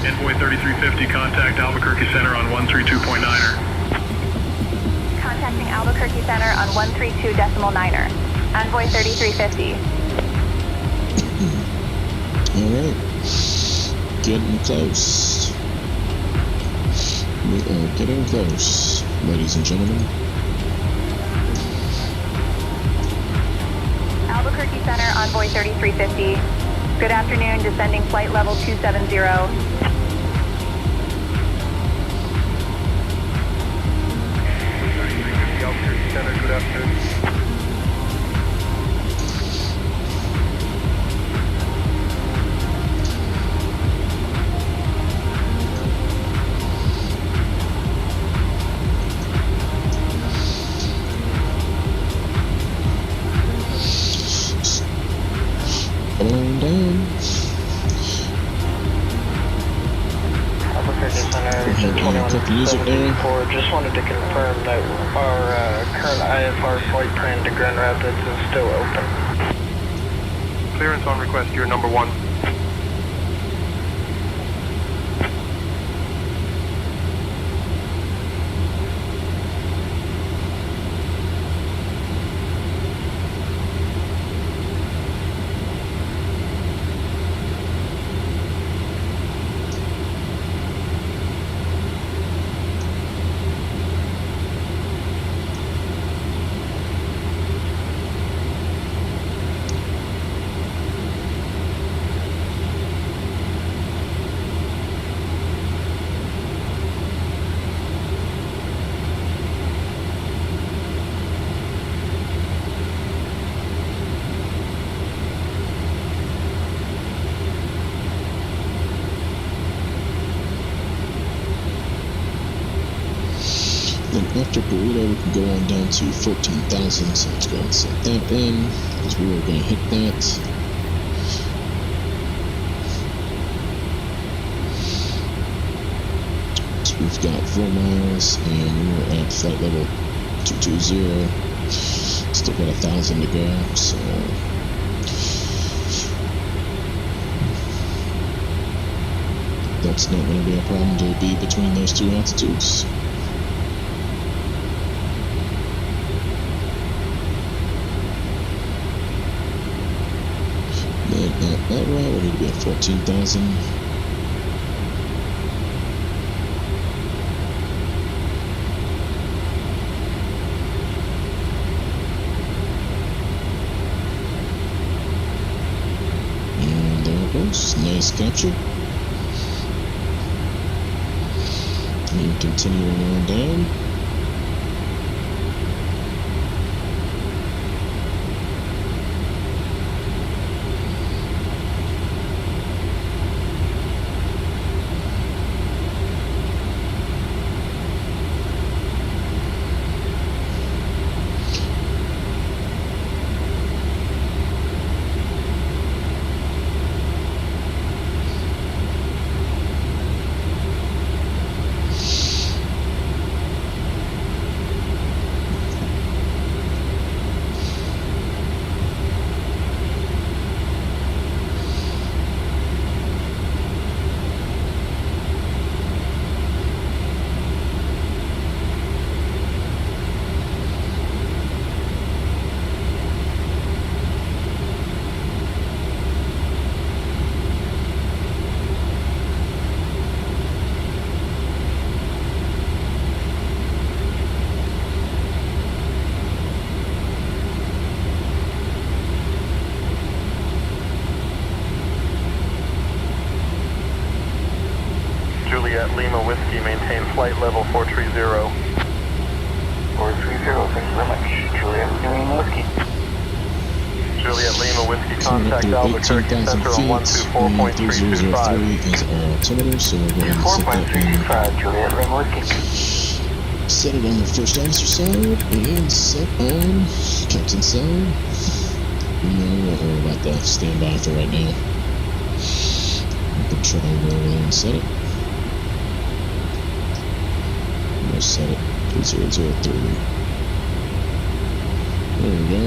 [SPEAKER 8] Envoy 3350, contact Albuquerque Center on 132.9er.
[SPEAKER 15] Contacting Albuquerque Center on 132.9er. Envoy 3350.
[SPEAKER 1] Alright. Getting close. We are getting close, ladies and gentlemen.
[SPEAKER 15] Albuquerque Center, Envoy 3350. Good afternoon, descending flight level 270.
[SPEAKER 9] Good afternoon.
[SPEAKER 1] On down.
[SPEAKER 17] Albuquerque Center, 2174. Just wanted to confirm that our current IFR flight plan to Grand Rapids is still open.
[SPEAKER 9] Clearance on request, you're number 1.
[SPEAKER 1] Then after Burrito, we can go on down to 14,000. So let's go ahead and set that in, because we are going to hit that. So we've got 4 miles, and we're at flight level 220. Still got 1,000 to go, so that's not going to be a problem to be between those two altitudes. Then at that route, we need to be at 14,000. And there it goes. Nice capture. And continuing on down.
[SPEAKER 9] Juliet Lima Whiskey, maintain flight level 430.
[SPEAKER 17] 430, thank you very much. Juliet Lima Whiskey.
[SPEAKER 9] Juliet Lima Whiskey, contact Albuquerque Center on 124.325.
[SPEAKER 1] Is our altimeter, so we'll go ahead and set that in.
[SPEAKER 17] Juliet Lima Whiskey.
[SPEAKER 1] Set it on the first officer side, and set on captain side. No, we won't worry about the standby for right now. We can try and go over there and set it. We'll set it 3003. There we go.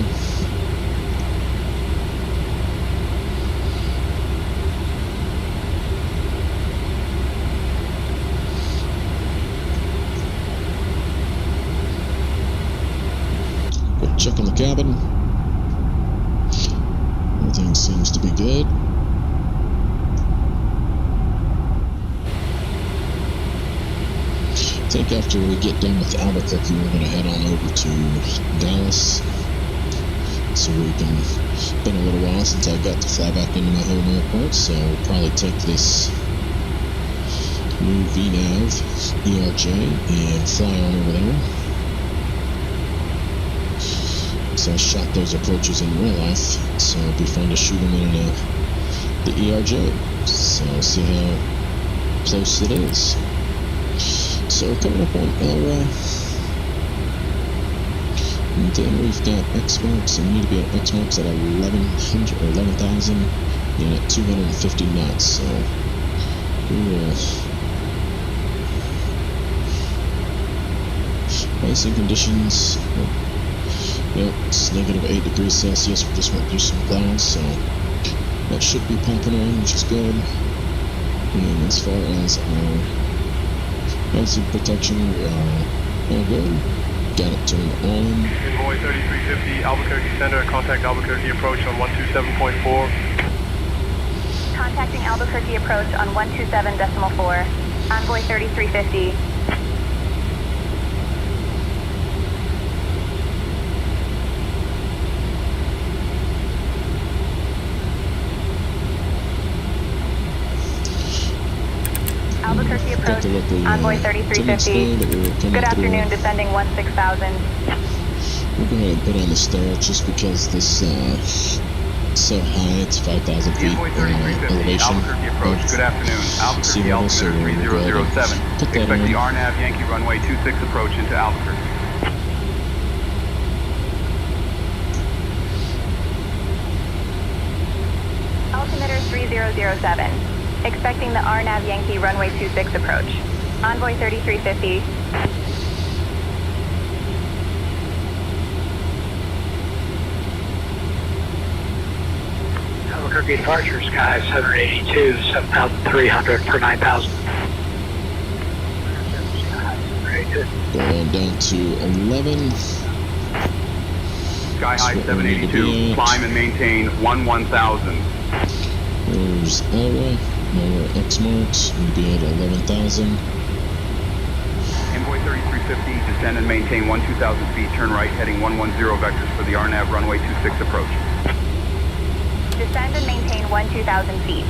[SPEAKER 1] Quick check on the cabin. Everything seems to be good. I think after we get done with Albuquerque, we're going to head on over to Dallas. It's a week and it's been a little while since I got to fly back into my home airport, so I'll probably take this new VNAV ERJ and fly on over there. So I shot those approaches in real life, so it'll be fun to shoot them in the ERJ. So I'll see how close it is. So we're coming up on Elroy. And then we've got X marks, and we need to be at X marks at 1100 or 11,000 and at 250 knots. So we will. Icing conditions. Yep, it's negative 8 degrees Celsius. We just went through some clouds, so that should be popping around, which is good. And as far as our icing protection, we are all good. Got it turned on.
[SPEAKER 12] Envoy 3350, Albuquerque Center, contact Albuquerque approach on 127.4.
[SPEAKER 15] Contacting Albuquerque approach on 127.4. Envoy 3350. Albuquerque approach, Envoy 3350. Good afternoon, descending 16,000.
[SPEAKER 1] We'll go ahead and put on the star just because this is so high. It's 5,000 feet elevation.
[SPEAKER 18] Albuquerque approach, good afternoon. Albuquerque altimeter 3007. Expect the RNAV Yankee runway 26 approach into Albuquerque.
[SPEAKER 15] Altimeter 3007. Expecting the RNAV Yankee runway 26 approach. Envoy 3350.
[SPEAKER 17] Albuquerque departure, sky 782, 7,300 per 9,000.
[SPEAKER 1] Going down to 11.
[SPEAKER 18] Sky high 782, climb and maintain 11,000.
[SPEAKER 1] There's Elroy. Now we're at X marks. We'll be at 11,000.
[SPEAKER 18] Envoy 3350, descend and maintain 12,000 feet, turn right, heading 110 vectors for the RNAV runway 26 approach.
[SPEAKER 15] Descend and maintain 12,000 feet.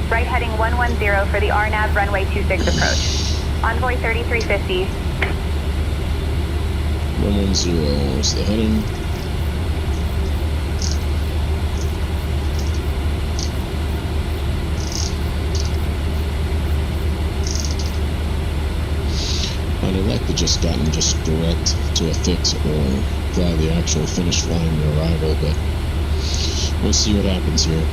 [SPEAKER 15] Right heading 110 for the RNAV runway 26 approach. Envoy 3350.
[SPEAKER 1] 110 is the heading. I'd like to just gotten direct to a fix or fly the actual finish flying the arrival, but we'll see what happens here.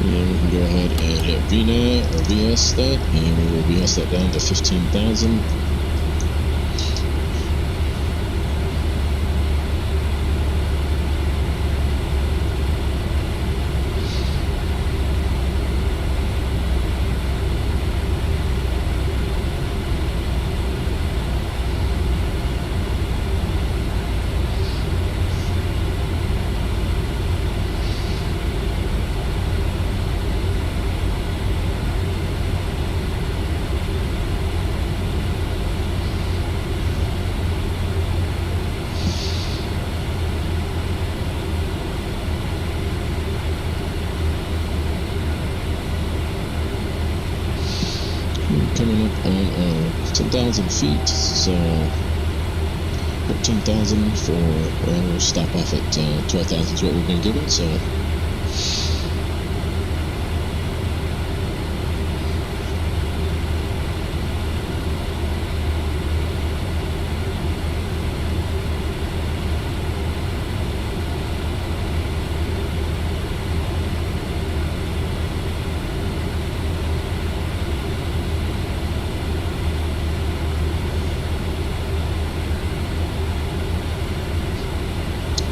[SPEAKER 1] And then we can go ahead and hit VNAV or VS that, and we will VS that down to 15,000. Coming up on 10,000 feet, so 14,000 for, well, we'll stop off at 12,000 is what we've been given, so.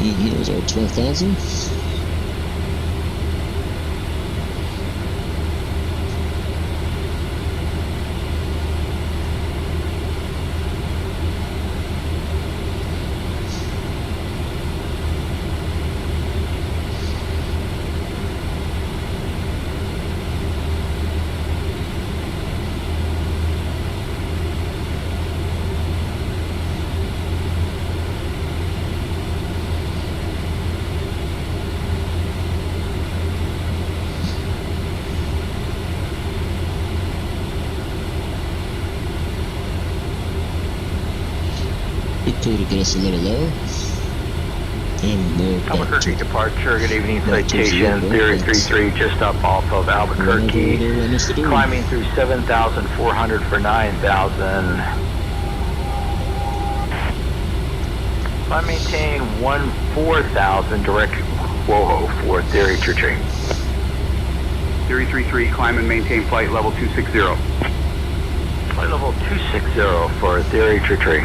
[SPEAKER 1] And here's our 12,000. Cool to get us a little lower. And more back
[SPEAKER 14] Albuquerque
[SPEAKER 1] to
[SPEAKER 14] departure, good evening,
[SPEAKER 1] back towards the
[SPEAKER 14] citation
[SPEAKER 1] airport.
[SPEAKER 14] Theory
[SPEAKER 1] That's
[SPEAKER 14] 33 just up off of Albuquerque,
[SPEAKER 1] they want us to do.
[SPEAKER 14] climbing through 7,400 for 9,000. Climb maintain 14,000 direct WOHO for Theory 33.
[SPEAKER 18] Theory 33, climb and maintain flight level 260.
[SPEAKER 14] Flight level 260 for Theory 33.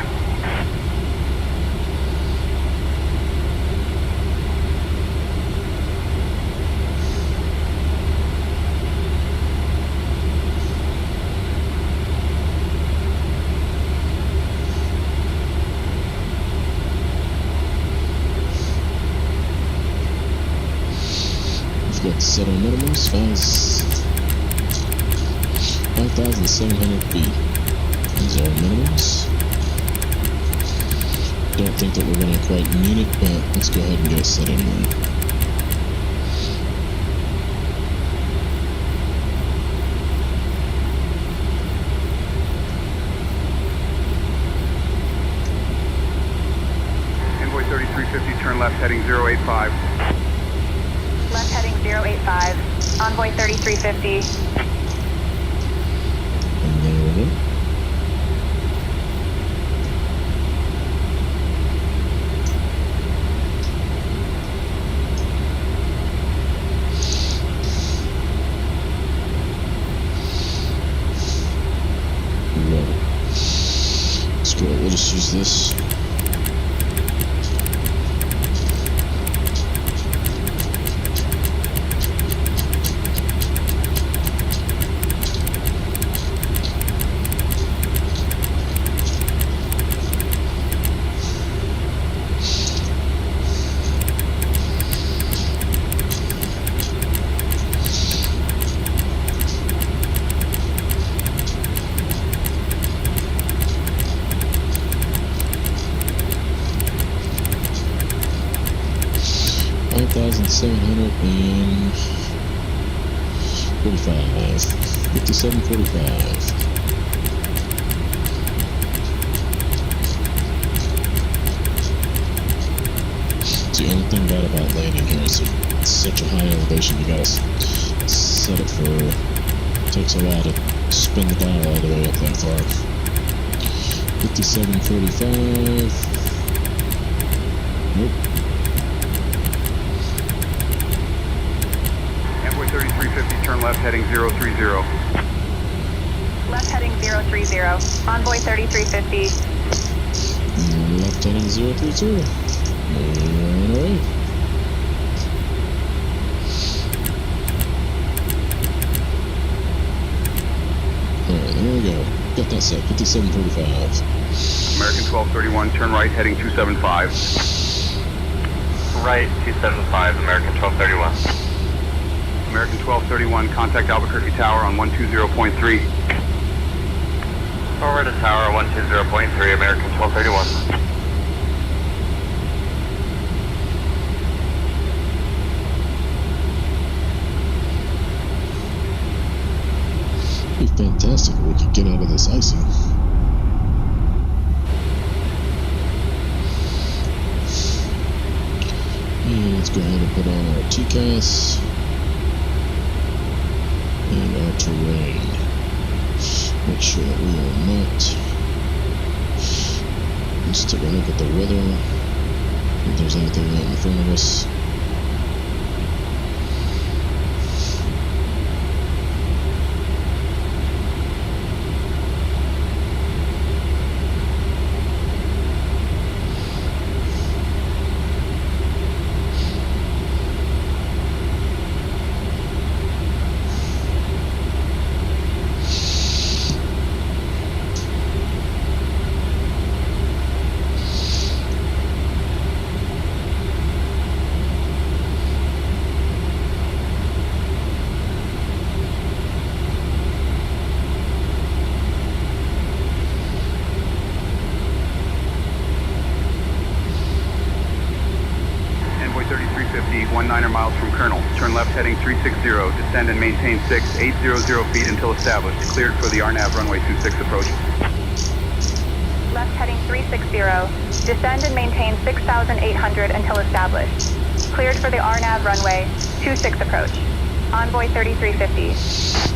[SPEAKER 1] Got set on minimums, 5,700 feet. These are minimums. Don't think that we're going to quite meet it, but let's go ahead and get it set anyway.
[SPEAKER 18] Envoy 3350, turn left heading 085.
[SPEAKER 15] Left heading 085. Envoy 3350.
[SPEAKER 1] And there we go. Screw it, we'll just use this. $57.45. It's the only thing bad about landing here is it's such a high elevation. You gotta set it for. It takes a while to spin the dial all the way up that far. 57.45. Nope.
[SPEAKER 18] 3350, turn left heading 030.
[SPEAKER 15] Left heading 030. Envoy 3350.
[SPEAKER 1] Left heading 030. Alright. Alright, there we go. Got that set. 57.45.
[SPEAKER 18] American 1231, turn right heading 275.
[SPEAKER 11] Right, 275, American 1231.
[SPEAKER 18] American 1231, contact Albuquerque Tower on 120.3.
[SPEAKER 11] Forward to Tower 120.3, American 1231.
[SPEAKER 1] It'd be fantastic if we could get out of this icing. And let's go ahead and put on our TCAS. And our terrain. Make sure that we are not. Let's take a look at the weather. If there's anything right in front of us.
[SPEAKER 18] Envoy 3350, 19er miles from Colonel. Turn left heading 360, descend and maintain 6800 feet until established. Cleared for the RNAV runway 26 approach.
[SPEAKER 15] Left aircraft heading 360. Descend and maintain 6,800 until established. Cleared for the RNAV runway 26 approach. Envoy 3350.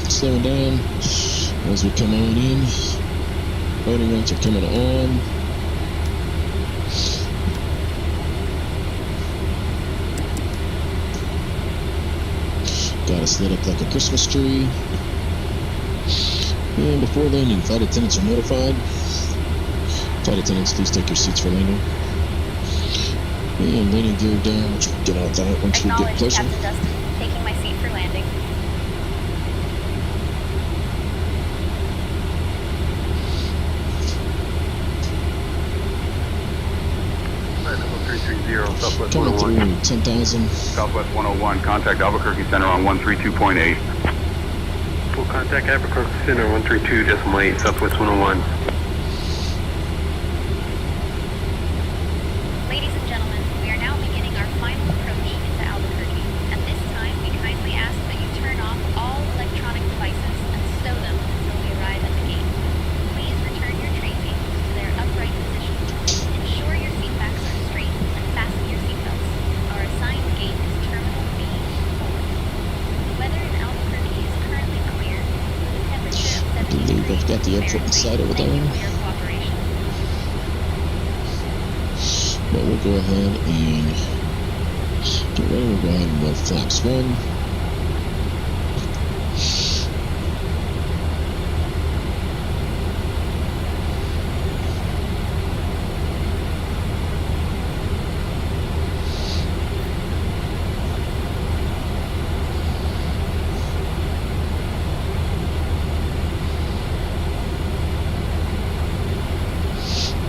[SPEAKER 1] Slowing down as we come on in. Loading lights are coming on. Got us lit up like a Christmas tree. And before landing, flight attendants are notified. Flight attendants, please take your seats for landing. And landing gear down, which we'll get out that once we get closer.
[SPEAKER 4] Captain Dustin, taking my seat for landing.
[SPEAKER 1] Coming through 10,000.
[SPEAKER 18] Southwest 101, contact Albuquerque Center on 132.8.
[SPEAKER 9] Full contact Albuquerque Center 132.8, Southwest 101.
[SPEAKER 4] Ladies and gentlemen, we are now beginning our final approach into Albuquerque. At this time, we kindly ask that you turn off all electronic devices and stow them until we arrive at the gate. Please return your tray tables to their upright position. Ensure your seat backs are straight and fasten your seatbelts. Our assigned gate is Terminal B4. The weather in Albuquerque is currently clear with a temperature of 70
[SPEAKER 1] I believe I've got the airport inside over there.
[SPEAKER 4] for your cooperation.
[SPEAKER 1] But we'll go ahead and get ready. We'll go ahead and load flaps 1.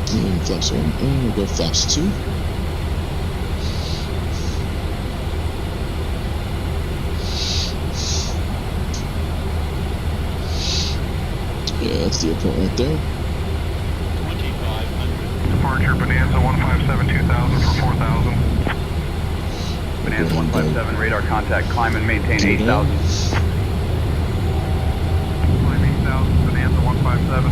[SPEAKER 1] And flaps 1, and we'll go flaps 2. Yeah, that's the airport right there.
[SPEAKER 8] 2500. Departure Bonanza 157 2000 for 4000.
[SPEAKER 18] Bonanza 157, radar contact, climb and maintain 8,000.
[SPEAKER 8] Climb 8000, Bonanza 157.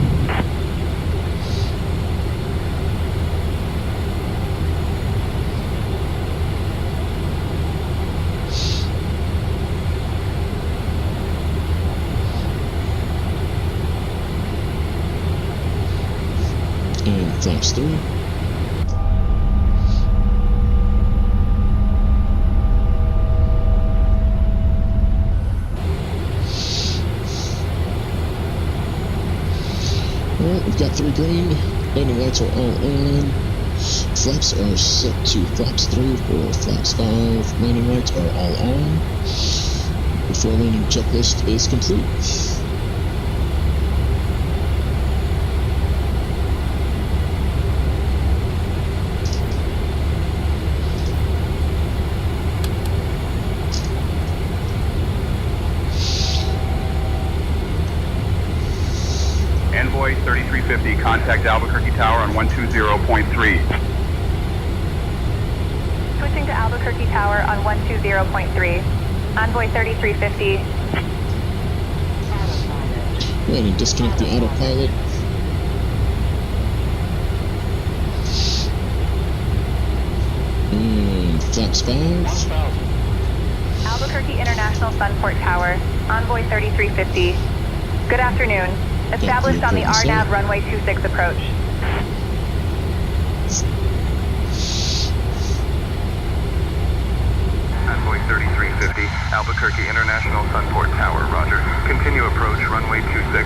[SPEAKER 1] And flaps 3. Alright, we've got 3 green. Landing lights are all on. Flaps are set to flaps 3 for flaps 5. Landing lights are all on. Before landing checklist is complete.
[SPEAKER 18] Envoy 3350, contact Albuquerque Tower on 120.3.
[SPEAKER 15] Switching to Albuquerque Tower on 120.3. Envoy 3350.
[SPEAKER 1] Go ahead and disconnect the autopilot. And flaps 5.
[SPEAKER 15] Albuquerque International Sunport Tower, Envoy 3350. Good afternoon. Established on the RNAV runway 26 approach.
[SPEAKER 8] Envoy 3350, Albuquerque International Sunport Tower, roger. Continue approach, runway 26.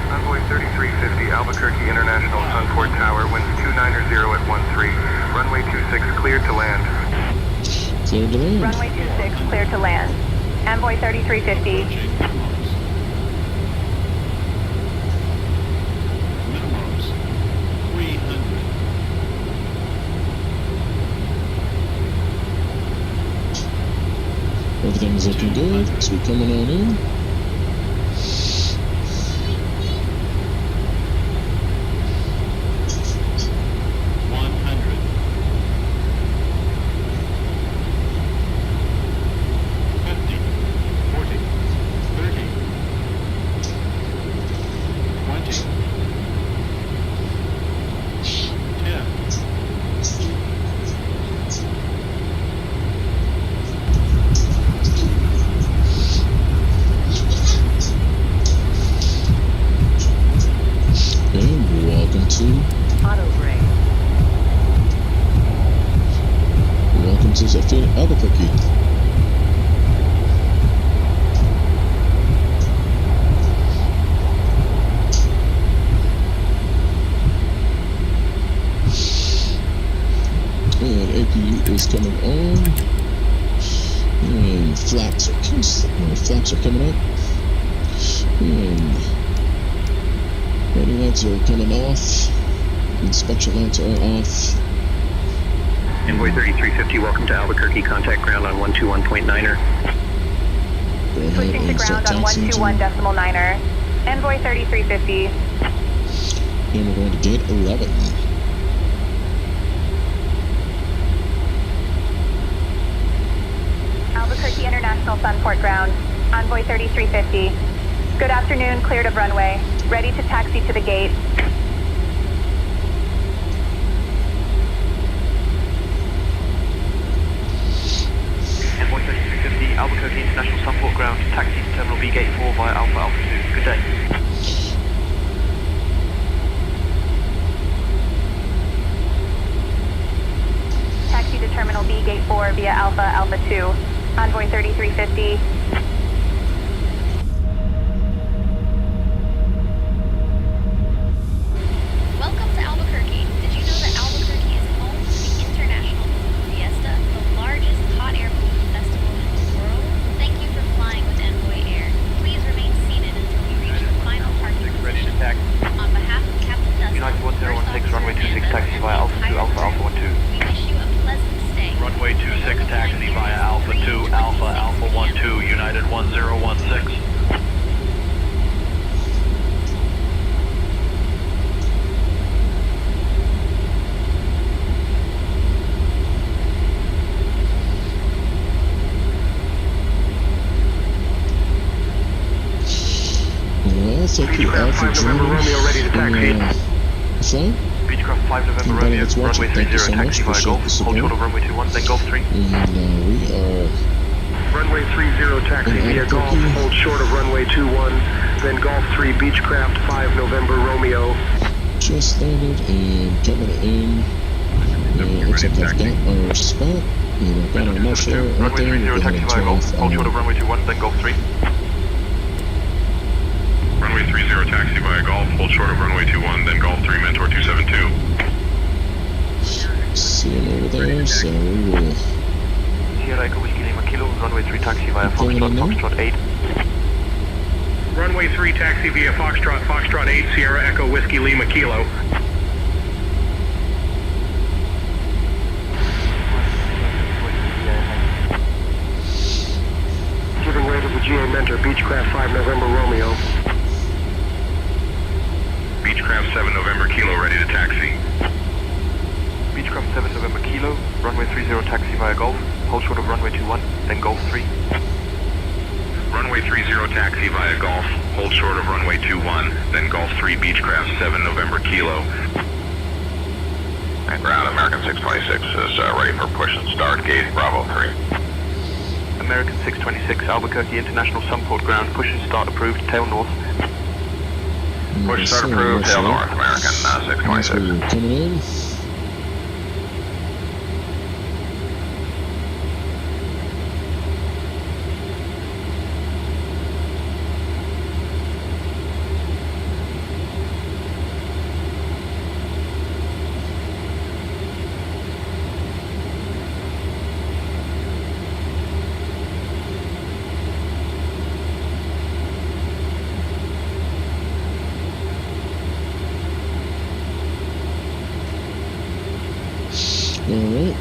[SPEAKER 8] Envoy 3350, Albuquerque Albuquerque International Sunport Tower, winds 290 at 13. Runway 26 cleared to land.
[SPEAKER 1] Cleared to land.
[SPEAKER 15] Runway 26 cleared to land. Envoy 3350.
[SPEAKER 1] Everything's looking good, so we're coming on in. Albuquerque. And APU is coming on. And flaps are coming up. And running lights are coming off. Inspection lights are off.
[SPEAKER 10] Envoy 3350, welcome to Albuquerque. Contact ground on 121.9er.
[SPEAKER 15] Switching to ground on 121.9er. Envoy 3350.
[SPEAKER 1] And we're going to gate 11.
[SPEAKER 15] Albuquerque International Sunport ground. Envoy 3350. Good afternoon, cleared of runway. Ready to taxi to the gate.
[SPEAKER 9] Albuquerque International Sunport ground, taxi to Terminal B Gate 4 via Alpha Alpha 2. Good day.
[SPEAKER 15] Taxi to Terminal B Gate 4 via Alpha Alpha 2. Envoy 3350.
[SPEAKER 4] Welcome to Albuquerque. Did you know that Albuquerque is home to the International Balloon Fiesta, the largest hot air balloon festival in the world? Thank you for flying with Envoy Air. Please remain seated until we reach the final parking position. On behalf of Captain Dustin,
[SPEAKER 9] United 1016, runway 26 taxi via Alpha 2, Alpha Alpha 12.
[SPEAKER 4] we wish you a pleasant stay.
[SPEAKER 14] Runway 26 taxi via Alpha 2, Alpha Alpha 12, United 1016.
[SPEAKER 1] Well, thank you all for joining the flight.
[SPEAKER 9] Beechcraft 5 November Romeo, runway 30 taxi via Golf, hold short of runway 21, then Golf 3.
[SPEAKER 1] And we are
[SPEAKER 16] runway 30 taxi via Golf, hold short of runway 21, then Golf 3 Beechcraft 5 November Romeo.
[SPEAKER 1] Just landed and coming in. And it looks like I've got our spot. And I've got our marsh there right there. We're going to turn off
[SPEAKER 9] hold short of runway 21, then Golf 3.
[SPEAKER 8] Runway 30 taxi via Golf, hold short of runway 21, then Golf 3 Mentor 272.
[SPEAKER 1] See him over there, so we will.
[SPEAKER 9] Sierra Echo Whiskey Lima Kilo, runway 3 taxi via Foxtrot 8.
[SPEAKER 8] Runway 3 taxi via Foxtrot 8, Sierra Echo Whiskey Lima Kilo.
[SPEAKER 16] Giving way to the GA Mentor, Beechcraft 5 November Romeo.
[SPEAKER 8] Beechcraft 7 November Kilo, ready to taxi.
[SPEAKER 9] Beechcraft 7 November Kilo, runway 30 taxi via Golf, hold short of runway 21, then Golf 3.
[SPEAKER 8] Runway 30 taxi via Golf, hold short of runway 21, then Golf 3 Beechcraft 7 November Kilo. And ground, American 626 is ready for push and start, gate Bravo 3.
[SPEAKER 9] American 626, Albuquerque International Sunport ground, push and start approved, tail north.
[SPEAKER 8] Push start approved, tail north, American 626.
[SPEAKER 1] Coming in. Alright.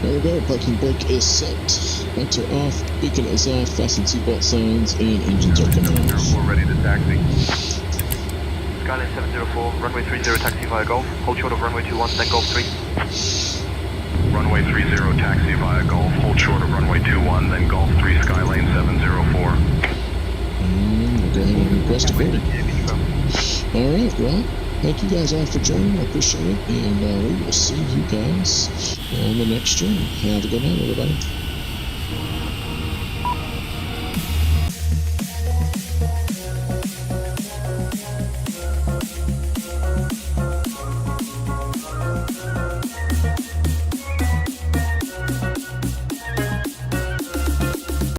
[SPEAKER 1] There we go. Parking brake is set. Lights are off. Beacon is off. Fasten seatbelt signs. And engines are coming off.
[SPEAKER 18] 704 ready to taxi.
[SPEAKER 9] Skyline 704, runway 30 taxi via Golf. Hold short of runway 21, then Golf 3.
[SPEAKER 8] Runway 30 taxi via Golf. Hold short of runway 21, then Golf 3 Skylane 704.
[SPEAKER 1] And we'll go ahead and request a boarding. Alright, well, thank you guys all for joining. I appreciate it. And we will see you guys on the next stream. Have a good night, everybody.